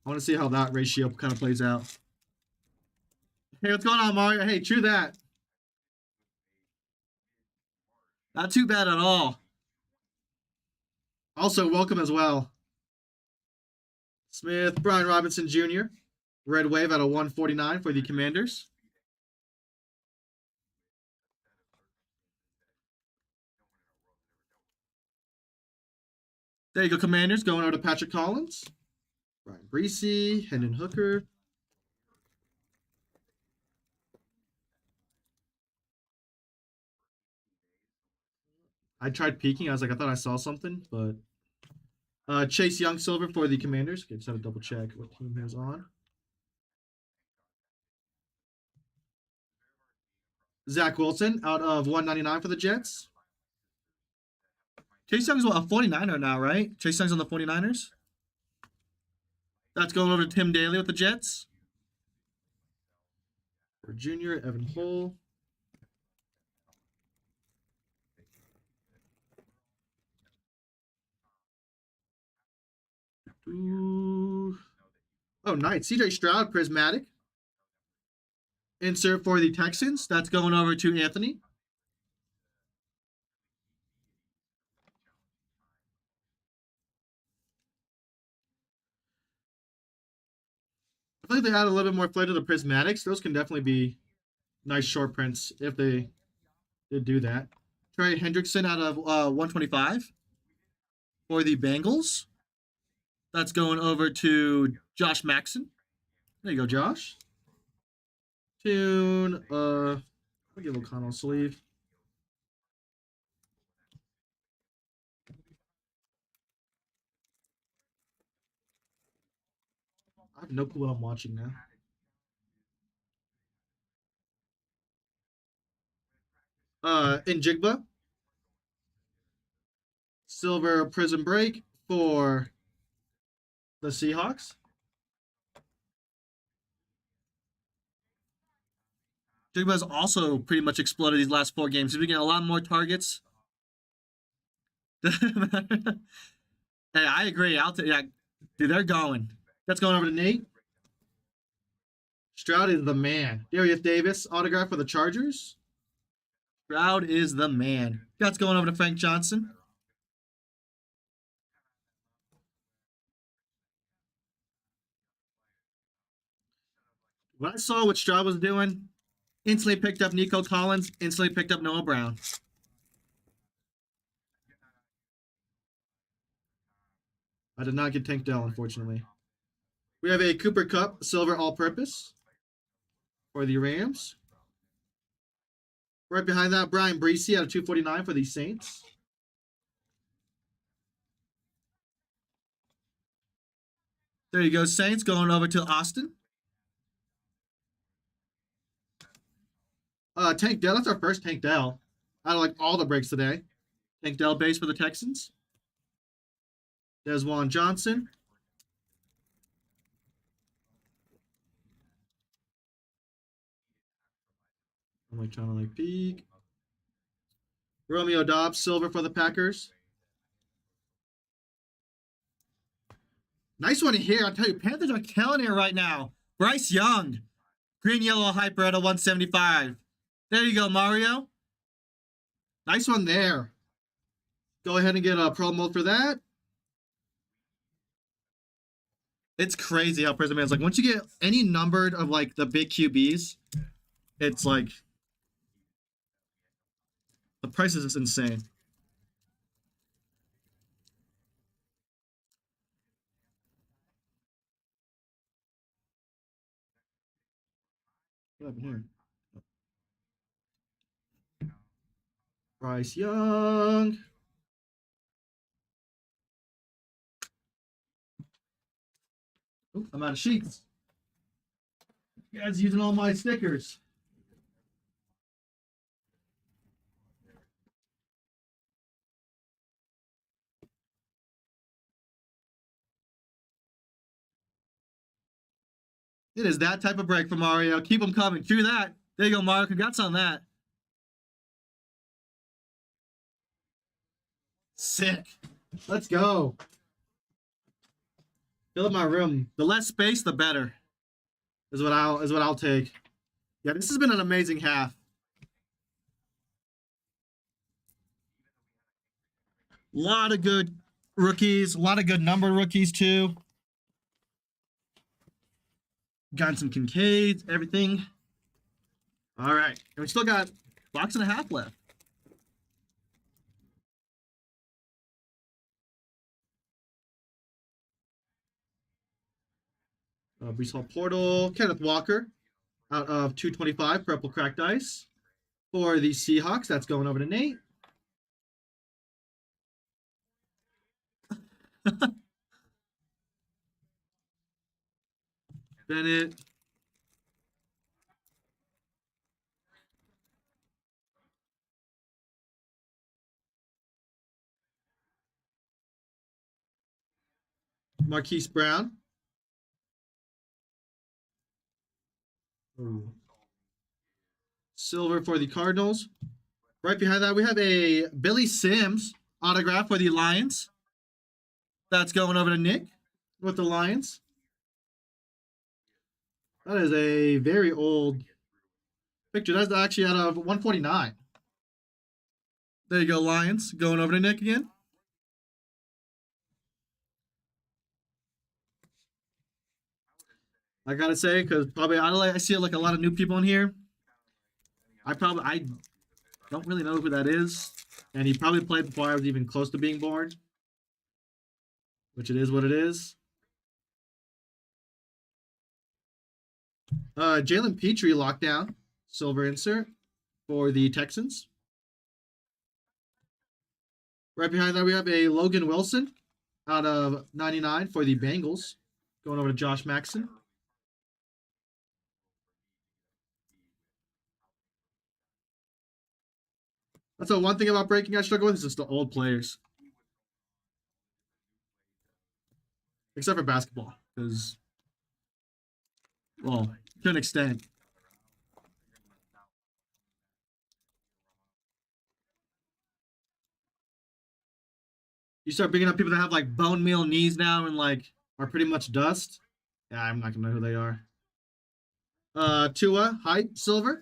I want to see how that ratio kind of plays out. Hey, what's going on, Mario? Hey, true that. Not too bad at all. Also, welcome as well. Smith, Brian Robinson Jr. Red Wave at a 149 for the Commanders. There you go, Commanders. Going over to Patrick Collins. Brian Breesy, Hendon Hooker. I tried peeking. I was like, I thought I saw something, but Chase Young Silver for the Commanders. Okay, just have to double check what team he was on. Zach Wilson out of 199 for the Jets. Chase Young's what, a 49er now, right? Chase Young's on the 49ers. That's going over to Tim Daly with the Jets. For Junior, Evan Hull. Ooh. Oh, nice. CJ Stroud, Prismatic. Insert for the Texans. That's going over to Anthony. I think they add a little bit more flair to the Prismatics. Those can definitely be nice short prints if they did do that. Trey Hendrickson out of 125 for the Bengals. That's going over to Josh Maxson. There you go, Josh. Tune. I'll give O'Connell a sleeve. I have no clue what I'm watching now. Njigba. Silver Prism Break for the Seahawks. Njigba has also pretty much exploded these last 4 games. He's been getting a lot more targets. Hey, I agree. Yeah, dude, they're going. That's going over to Nate. Stroud is the man. Darius Davis, autograph for the Chargers. Stroud is the man. That's going over to Frank Johnson. When I saw what Stroud was doing, instantly picked up Nico Collins, instantly picked up Noah Brown. I did not get Tank Dell, unfortunately. We have a Cooper Kupp silver all-purpose for the Rams. Right behind that, Brian Breesy out of 249 for the Saints. There you go, Saints going over to Austin. Tank Dell, that's our first Tank Dell. Out of like all the breaks today. Tank Dell base for the Texans. Desjuan Johnson. I'm like trying to like peek. Romeo Dobbs, silver for the Packers. Nice one here. I'll tell you, Panthers are killing it right now. Bryce Young. Green yellow hyper at a 175. There you go, Mario. Nice one there. Go ahead and get a pro mold for that. It's crazy how Prizm is. Like, once you get any numbered of, like, the big QBs, it's like... The price is just insane. What happened here? Bryce Young. Ooh, I'm out of sheets. You guys using all my stickers. It is that type of break for Mario. Keep them coming. True that. There you go, Mario. Congrats on that. Sick. Let's go. Fill up my room. The less space, the better. Is what I'll take. Yeah, this has been an amazing half. A lot of good rookies. A lot of good numbered rookies too. Gotten some Kincaids, everything. All right. And we still got a box and a half left. Brees Hall Portal, Kenneth Walker out of 225, purple cracked ice. For the Seahawks, that's going over to Nate. Bennett. Marquise Brown. Ooh. Silver for the Cardinals. Right behind that, we have a Billy Sims autograph for the Lions. That's going over to Nick with the Lions. That is a very old picture. That's actually out of 149. There you go, Lions. Going over to Nick again. I gotta say, because probably I see like a lot of new people in here. I don't really know who that is, and he probably played before I was even close to being born, which it is what it is. Jalen Petrie lockdown, silver insert for the Texans. Right behind that, we have a Logan Wilson out of 99 for the Bengals, going over to Josh Maxson. That's the one thing about breaking I struggle with is just the old players. Except for basketball, because, well, to an extent. You start bringing up people that have like bone meal knees now and like are pretty much dust. Yeah, I'm not gonna know who they are. Tua, height, silver.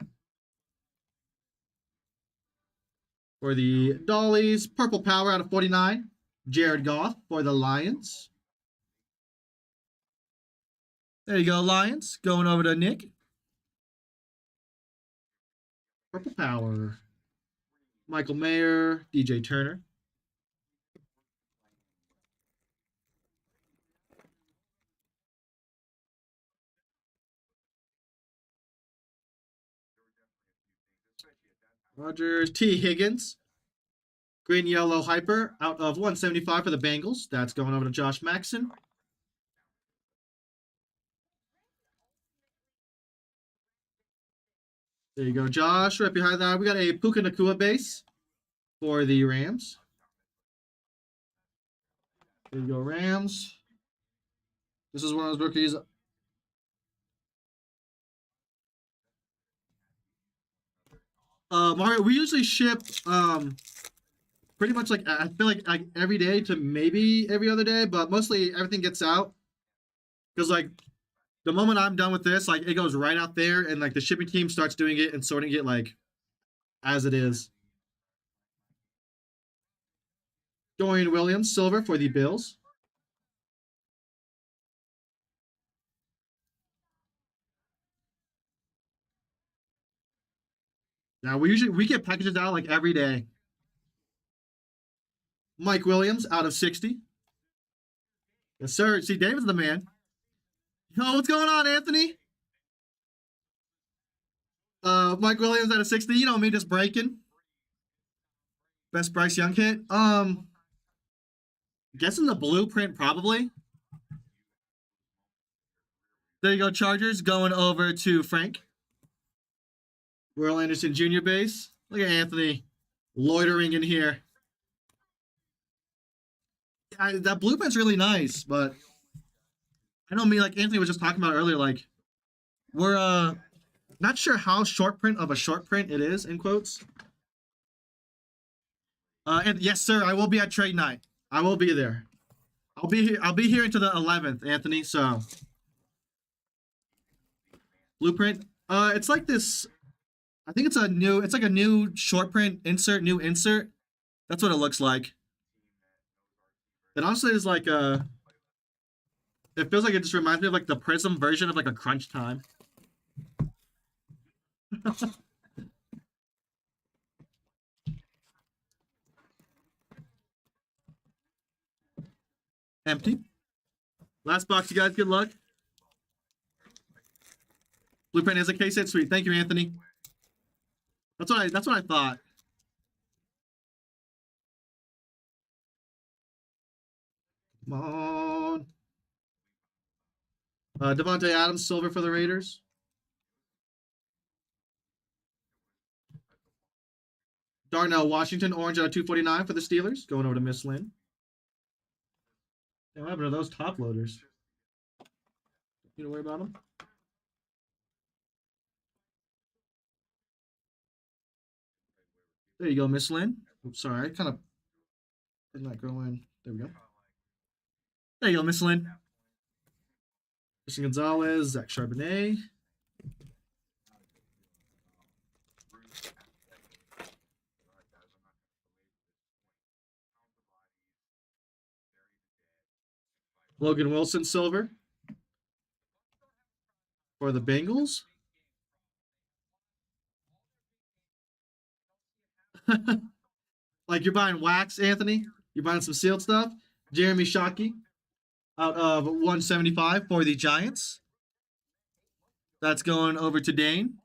For the Dollies, purple power out of 49. Jared Goff for the Lions. There you go, Lions. Going over to Nick. Purple power. Michael Mayer, DJ Turner. Rogers, T. Higgins. Green yellow hyper out of 175 for the Bengals. That's going over to Josh Maxson. There you go, Josh. Right behind that, we got a Puka Nacua base for the Rams. There you go, Rams. This is one of those rookies. Mario, we usually ship pretty much like I feel like every day to maybe every other day, but mostly everything gets out because like the moment I'm done with this, like it goes right out there, and like the shipping team starts doing it and sorting it like as it is. Dorian Williams, silver for the Bills. Now we get packages out like every day. Mike Williams out of 60. Yes, sir. See, David's the man. Yo, what's going on, Anthony? Mike Williams out of 60. You know me, just breaking. Best Bryce Young hit. Guessing the blueprint probably. There you go, Chargers going over to Frank. Will Anderson Jr. base. Look at Anthony loitering in here. That blueprint's really nice, but I know me, like Anthony was just talking about earlier, like we're not sure how short print of a short print it is, in quotes. And yes, sir, I will be at trade night. I will be there. I'll be here until the 11th, Anthony. So blueprint. It's like this. I think it's like a new short print insert, new insert. That's what it looks like. It also is like it feels like it just reminds me of like the Prizm version of like a crunch time. Empty. Last box, you guys. Good luck. Blueprint is a case hit. Sweet. Thank you, Anthony. That's what I thought. Come on. Devontae Adams, silver for the Raiders. Darnell Washington, orange out of 249 for the Steelers. Going over to Miss Lynn. What happened to those top loaders? You don't worry about them. There you go, Miss Lynn. Oops, sorry, I kind of did not go in. There we go. There you go, Miss Lynn. Christian Gonzalez, Zach Charbonnet. Logan Wilson, silver for the Bengals. Like you're buying wax, Anthony? You're buying some sealed stuff? Jeremy Shockey out of 175 for the Giants. That's going over to Dane.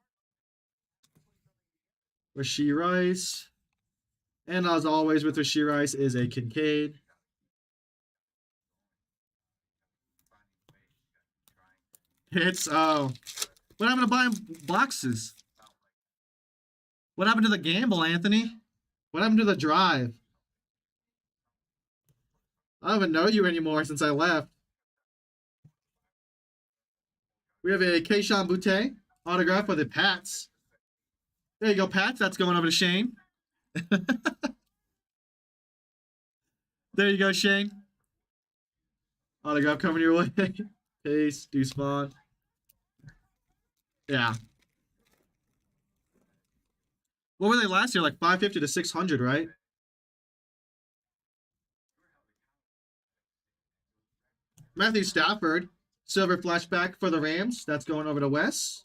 Rashee Rice. And as always with Rashee Rice is a Kincaid. It's what happened to buying boxes? What happened to the gamble, Anthony? What happened to the drive? I don't even know you anymore since I left. We have a Keyshawn Boutte autograph for the Pats. There you go, Pats. That's going over to Shane. There you go, Shane. Autograph coming your way. Pace, do spawn. Yeah. What were they last year? Like 550 to 600, right? Matthew Stafford, silver flashback for the Rams. That's going over to Wes.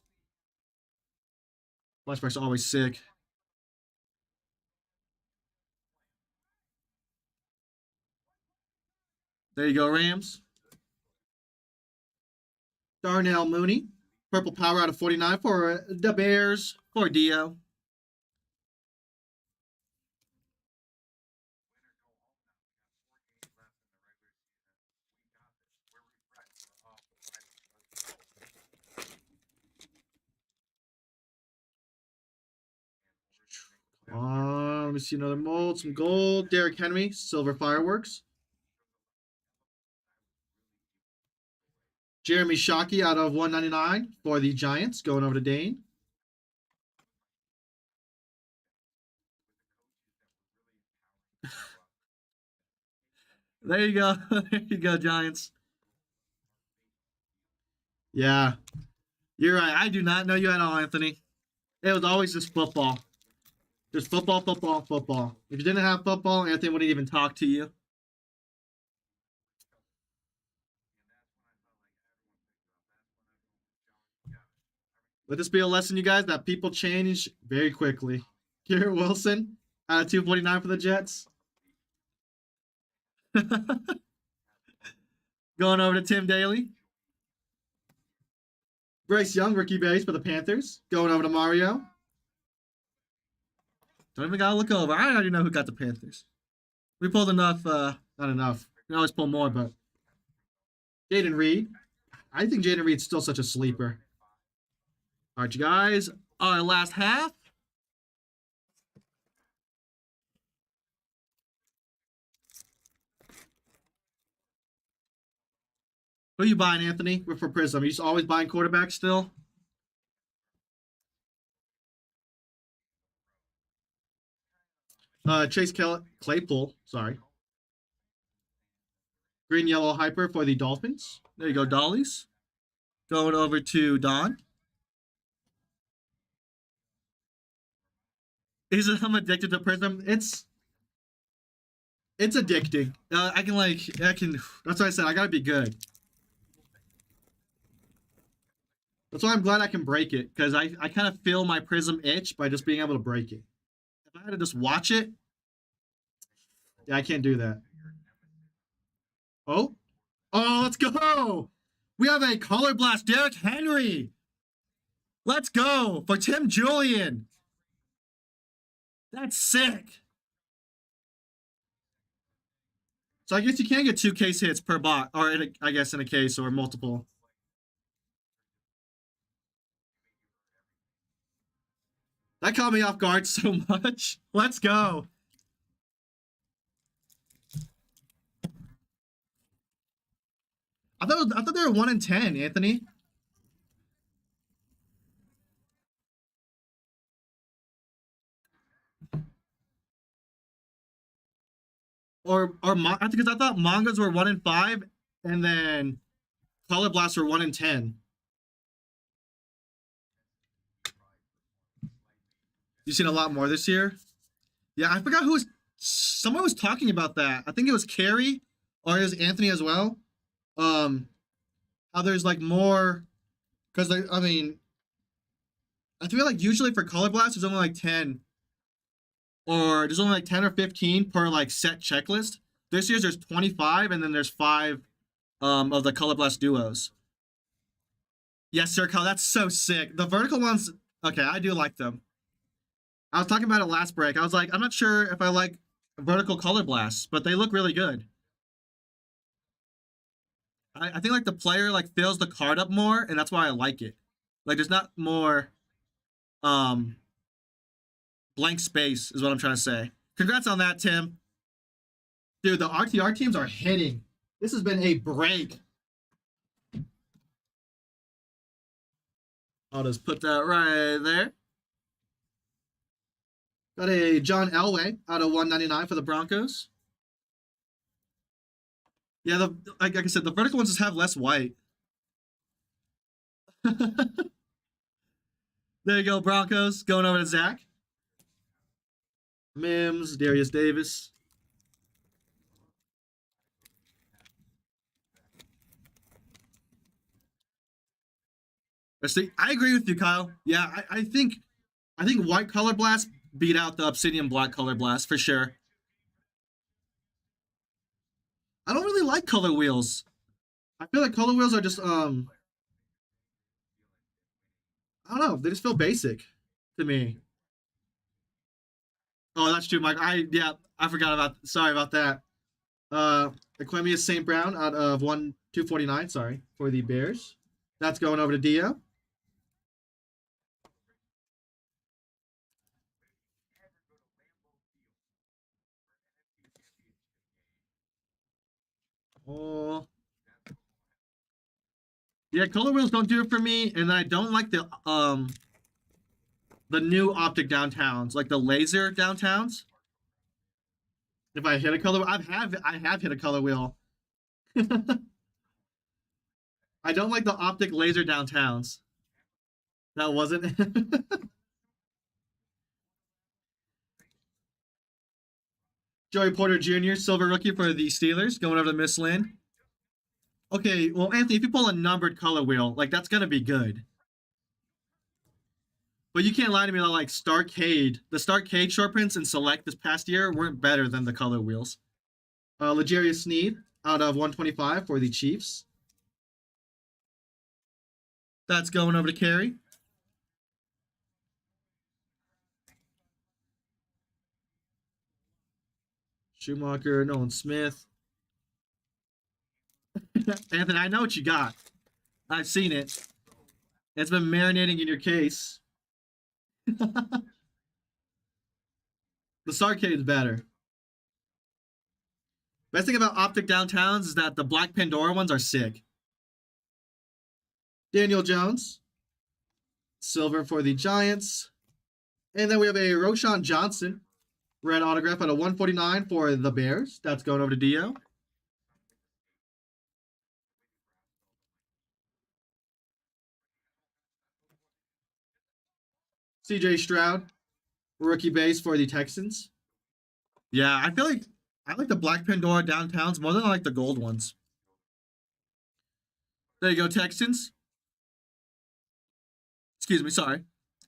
Flashback's always sick. There you go, Rams. Darnell Mooney, purple power out of 49 for the Bears for Dio. Let me see another mold. Some gold. Derrick Henry, silver fireworks. Jeremy Shockey out of 199 for the Giants. Going over to Dane. There you go. There you go, Giants. Yeah. You're right. I do not know you at all, Anthony. It was always just football. Just football, football, football. If you didn't have football, Anthony wouldn't even talk to you. Let this be a lesson, you guys, that people change very quickly. Garrett Wilson out of 249 for the Jets. Going over to Tim Daly. Bryce Young, rookie base for the Panthers. Going over to Mario. Don't even gotta look over. I already know who got the Panthers. We pulled enough, not enough. We always pull more, but Jaden Reed. I think Jaden Reed's still such a sleeper. All right, you guys. Our last half. Who are you buying, Anthony? We're for Prizm. Are you always buying quarterbacks still? Chase Claypool. Sorry. Green Yellow Hyper for the Dolphins. There you go, Dollies. Going over to Don. I'm addicted to Prizm. It's addicting. I can. That's why I said I gotta be good. That's why I'm glad I can break it, because I kind of feel my Prizm itch by just being able to break it. If I had to just watch it, yeah, I can't do that. Oh, let's go! We have a Color Blast Derrick Henry. Let's go for Tim Julian. That's sick. So I guess you can get 2 case hits per bot, or I guess in a case, or multiple. That caught me off guard so much. Let's go. I thought they were 1 in 10, Anthony. Because I thought mangas were 1 in 5, and then Color Blasts were 1 in 10. You've seen a lot more this year? Yeah, I forgot who was. Someone was talking about that. I think it was Carrie, or it was Anthony as well. How there's like more, because I mean, I feel like usually for Color Blast there's only like 10, or there's only like 10 or 15 per like set checklist. This year's there's 25, and then there's 5 of the Color Blast duos. Yes, sir, Kyle. That's so sick. The vertical ones, okay, I do like them. I was talking about it last break. I was like, I'm not sure if I like vertical Color Blasts, but they look really good. I think like the player like fills the card up more, and that's why I like it. Like there's not more blank space is what I'm trying to say. Congrats on that, Tim. Dude, the RTR teams are hitting. This has been a break. I'll just put that right there. Got a John Elway out of 199 for the Broncos. Yeah, like I said, the vertical ones just have less white. There you go, Broncos. Going over to Zach. Mims, Darius Davis. I agree with you, Kyle. Yeah, I think white Color Blast beat out the Obsidian Black Color Blast for sure. I don't really like color wheels. I feel like color wheels are just I don't know, they just feel basic to me. Oh, that's true, Mike. I forgot about, sorry about that. Aquemius St. Brown out of 249, sorry, for the Bears. That's going over to Dio. Oh. Yeah, color wheels don't do it for me, and I don't like the new optic downtowns, like the laser downtowns. If I hit a color, I have hit a color wheel. I don't like the optic laser downtowns. That wasn't. Joey Porter Jr., silver rookie for the Steelers, going over to Miss Lynn. Okay, well, Anthony, if you pull a numbered color wheel, like that's gonna be good. But you can't lie to me that like the Starcade short prints and Select this past year weren't better than the color wheels. L'Jarius Sneed out of 125 for the Chiefs. That's going over to Carey. Schumacher, Nolan Smith. Anthony, I know what you got. I've seen it. It's been marinating in your case. The Starcade's better. Best thing about Optic Downtowns is that the Black Pandora ones are sick. Daniel Jones. Silver for the Giants. And then we have a Roshan Johnson. Red autograph at a 149 for the Bears. That's going over to Dio. CJ Stroud. Rookie base for the Texans. Yeah, I feel like I like the Black Pandora Downtowns more than I like the gold ones. There you go, Texans. Excuse me, sorry.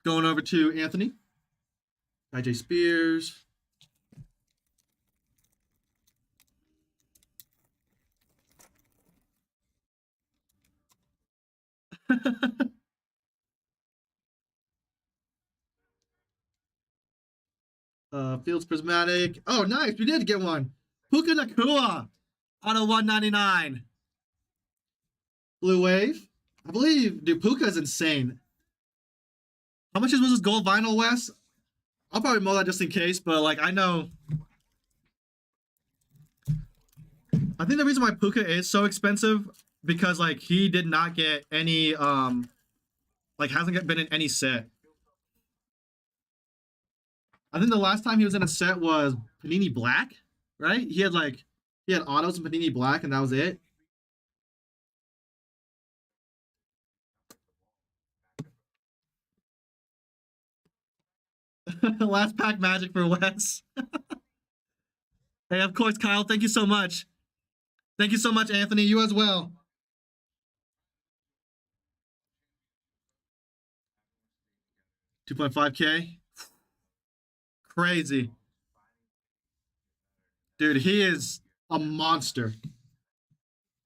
Going over to Anthony. IJ Spears. Fields Prismatic. Oh, nice. We did get one. Puka Nacua out of 199. Blue Wave. I believe, dude, Puka's insane. How much was this gold vinyl, Wes? I'll probably mow that just in case, but like I know. I think the reason why Puka is so expensive because like he did not get any like hasn't been in any set. I think the last time he was in a set was Panini Black, right? He had autos in Panini Black and that was it. Last pack magic for Wes. Hey, of course, Kyle. Thank you so much. Thank you so much, Anthony. You as well. $2.5K. Crazy. Dude, he is a monster.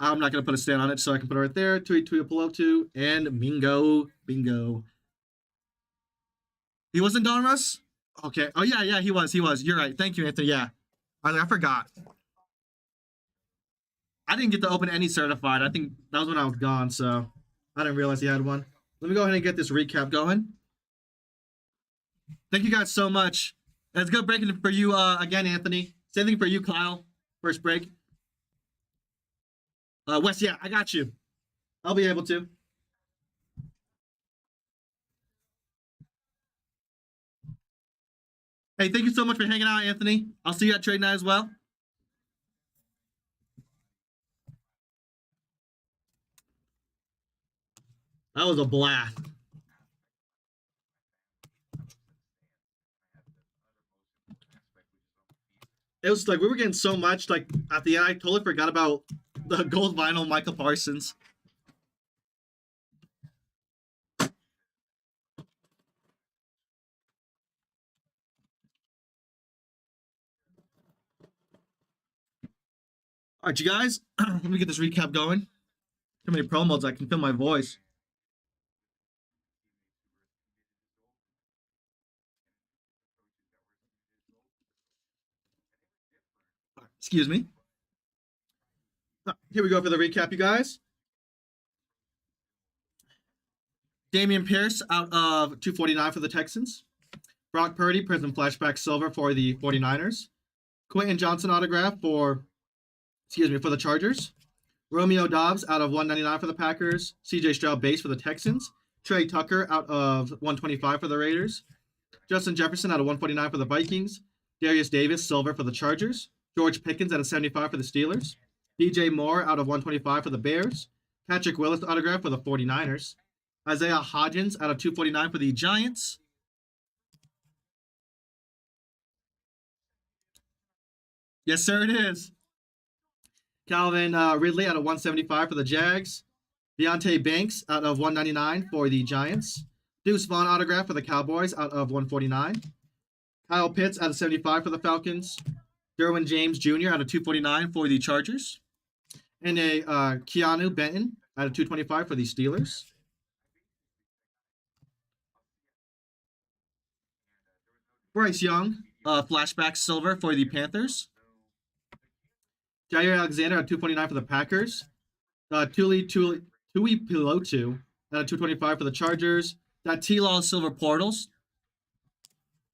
I'm not going to put a stand on it, so I can put it right there. Tweet, pull up to, and bingo. He wasn't Donruss? Okay. Oh, yeah, he was. You're right. Thank you, Anthony. Yeah. I forgot. I didn't get to open any certified. I think that was when I was gone, so I didn't realize he had one. Let me go ahead and get this recap going. Thank you guys so much. It's good breaking for you again, Anthony. Same thing for you, Kyle. First break. Wes, yeah, I got you. I'll be able to. Hey, thank you so much for hanging out, Anthony. I'll see you at trade night as well. That was a blast. It was like we were getting so much. Like at the end, I totally forgot about the gold vinyl Michael Parsons. All right, you guys. Let me get this recap going. Too many pro modes. I can feel my voice. Excuse me. Here we go for the recap, you guys. Damian Pierce out of 249 for the Texans. Brock Purdy, Prizm Flashback Silver for the 49ers. Quentin Johnson autograph for the Chargers. Romeo Dobbs out of 199 for the Packers. CJ Stroud base for the Texans. Trey Tucker out of 125 for the Raiders. Justin Jefferson out of 149 for the Vikings. Darius Davis, silver for the Chargers. George Pickens out of 75 for the Steelers. DJ Moore out of 125 for the Bears. Patrick Willis autograph for the 49ers. Isaiah Hodgins out of 249 for the Giants. Yes, sir, it is. Calvin Ridley out of 175 for the Jags. Deontay Banks out of 199 for the Giants. Deuce Vaughn autograph for the Cowboys out of 149. Kyle Pitts out of 75 for the Falcons. Derwin James Jr. out of 249 for the Chargers. And a Keanu Benton out of 225 for the Steelers. Bryce Young, flashback silver for the Panthers. Jair Alexander at 249 for the Packers. Tui Pilotu at 225 for the Chargers. That T-Law silver portals.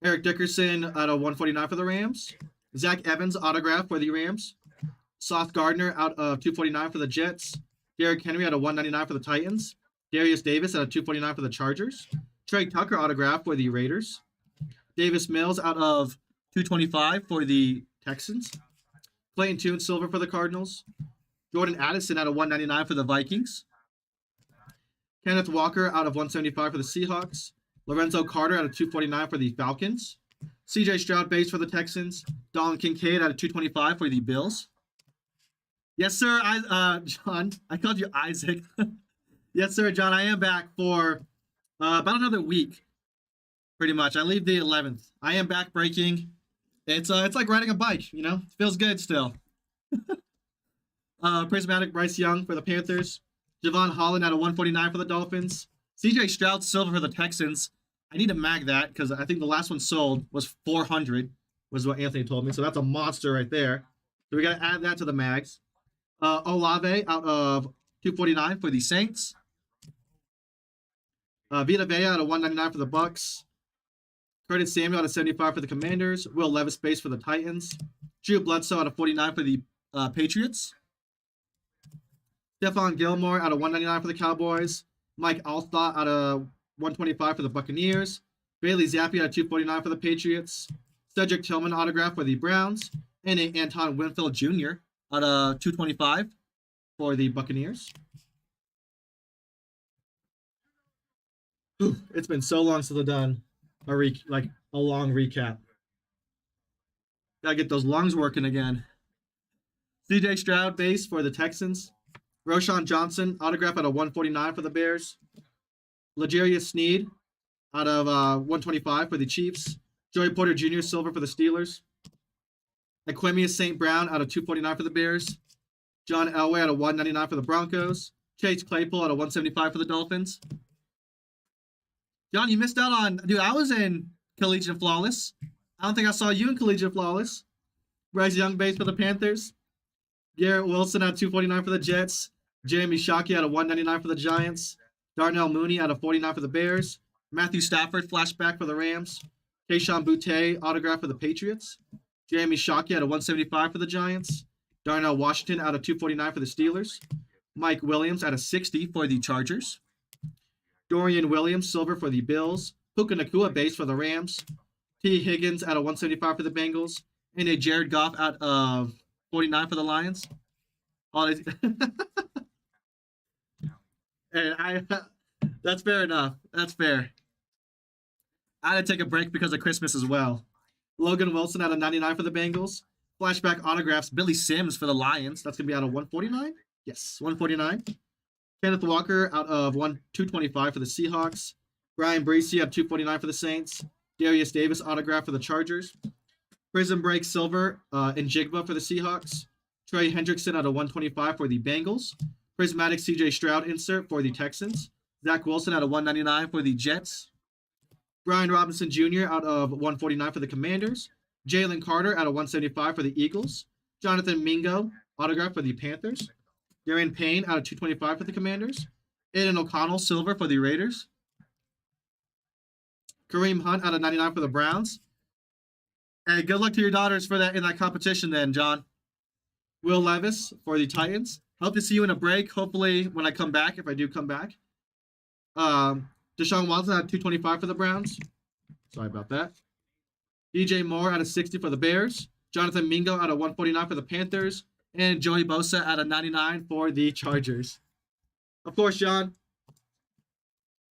Eric Dickerson at 149 for the Rams. Zach Evans autograph for the Rams. Sauce Gardner out of 249 for the Jets. Derrick Henry out of 199 for the Titans. Darius Davis out of 249 for the Chargers. Trey Tucker autograph for the Raiders. Davis Mills out of 225 for the Texans. Clayton Tune silver for the Cardinals. Jordan Addison out of 199 for the Vikings. Kenneth Walker out of 175 for the Seahawks. Lorenzo Carter out of 249 for the Falcons. CJ Stroud base for the Texans. Don Kincaid out of 225 for the Bills. Yes, sir. John, I called you Isaac. Yes, sir, John. I am back for about another week, pretty much. I leave the 11th. I am back breaking. It's like riding a bike, you know. It feels good still. Prismatic Bryce Young for the Panthers. Javon Holland out of 149 for the Dolphins. CJ Stroud silver for the Texans. I need to mag that because I think the last one sold was 400, was what Anthony told me. So that's a monster right there. So we got to add that to the mags. Olave out of 249 for the Saints. Vita Vea out of 199 for the Bucks. Curtis Samuel out of 75 for the Commanders. Will Levis base for the Titans. Drew Bledsoe out of 49 for the Patriots. Stephon Gilmore out of 199 for the Cowboys. Mike Alstott out of 125 for the Buccaneers. Bailey Zappi out of 249 for the Patriots. Cedric Tillman autograph for the Browns. And a Anton Winfield Jr. out of 225 for the Buccaneers. It's been so long since I've done a long recap. Gotta get those lungs working again. CJ Stroud base for the Texans. Roshan Johnson autograph out of 149 for the Bears. L'Jarius Sneed out of 125 for the Chiefs. Joey Porter Jr. silver for the Steelers. Equimius St. Brown out of 249 for the Bears. John Elway out of 199 for the Broncos. Chase Claypool out of 175 for the Dolphins. John, you missed out on... Dude, I was in Collegiate Flawless. I don't think I saw you in Collegiate Flawless. Bryce Young base for the Panthers. Garrett Wilson out of 249 for the Jets. Jeremy Shockey out of 199 for the Giants. Darnell Mooney out of 49 for the Bears. Matthew Stafford flashback for the Rams. Kayshon Boutte autograph for the Patriots. Jeremy Shockey out of 175 for the Giants. Darnell Washington out of 249 for the Steelers. Mike Williams out of 60 for the Chargers. Dorian Williams silver for the Bills. Puka Nacua base for the Rams. T. Higgins out of 175 for the Bengals. And a Jared Goff out of 49 for the Lions. And that's fair enough. That's fair. I had to take a break because of Christmas as well. Logan Wilson out of 99 for the Bengals. Flashback autographs, Billy Sims for the Lions. That's going to be out of 149? Yes, 149. Kenneth Walker out of 225 for the Seahawks. Brian Breesy out of 249 for the Saints. Darius Davis autograph for the Chargers. Prizm break silver in Jigba for the Seahawks. Trey Hendrickson out of 125 for the Bengals. Prismatic CJ Stroud insert for the Texans. Zach Wilson out of 199 for the Jets. Brian Robinson Jr. out of 149 for the Commanders. Jalen Carter out of 175 for the Eagles. Jonathan Mingo autograph for the Panthers. Darian Payne out of 225 for the Commanders. Aiden O'Connell silver for the Raiders. Kareem Hunt out of 99 for the Browns. Hey, good luck to your daughters for that in that competition then, John. Will Levis for the Titans. Hope to see you in a break. Hopefully when I come back, if I do come back. Deshaun Watson out of 225 for the Browns. Sorry about that. DJ Moore out of 60 for the Bears. Jonathan Mingo out of 149 for the Panthers. And Joey Bosa out of 99 for the Chargers. Of course, John.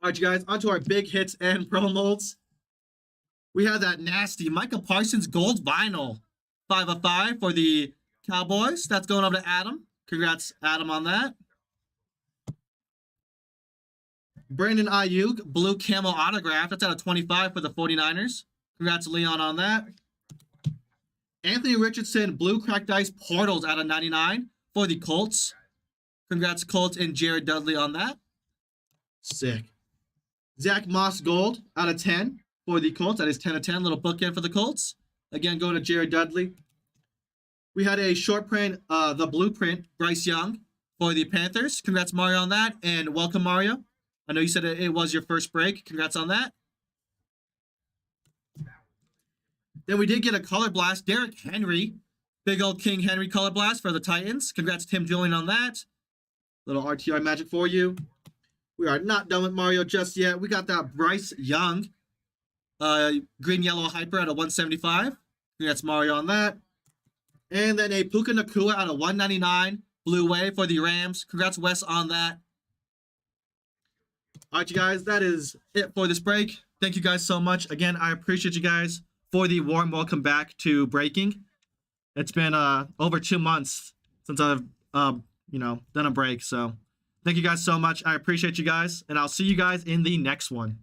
All right, you guys, on to our big hits and pro molds. We have that nasty Micah Parsons gold vinyl. 5 of 5 for the Cowboys. That's going over to Adam. Congrats, Adam, on that. Brandon Ayuk, blue camo autograph. That's out of 25 for the 49ers. Congrats to Leon on that. Anthony Richardson, blue cracked ice portals out of 99 for the Colts. Congrats Colts and Jared Dudley on that. Sick. Zach Moss gold out of 10 for the Colts. That is 10 of 10. Little bookend for the Colts. Again, going to Jared Dudley. We had a short print, the blueprint, Bryce Young for the Panthers. Congrats, Mario, on that. And welcome, Mario. I know you said it was your first break. Congrats on that. Then we did get a color blast. Derrick Henry. Big old King Henry color blast for the Titans. Congrats, Tim Julian, on that. Little RTR magic for you. We are not done with Mario just yet. We got that Bryce Young. Green yellow hyper out of 175. Congrats, Mario, on that. And then a Puka Nakua out of 199. Blue wave for the Rams. Congrats, Wes, on that. All right, you guys, that is it for this break. Thank you guys so much. Again, I appreciate you guys for the warm welcome back to breaking. It's been over 2 months since I've done a break. So thank you guys so much. I appreciate you guys, and I'll see you guys in the next one.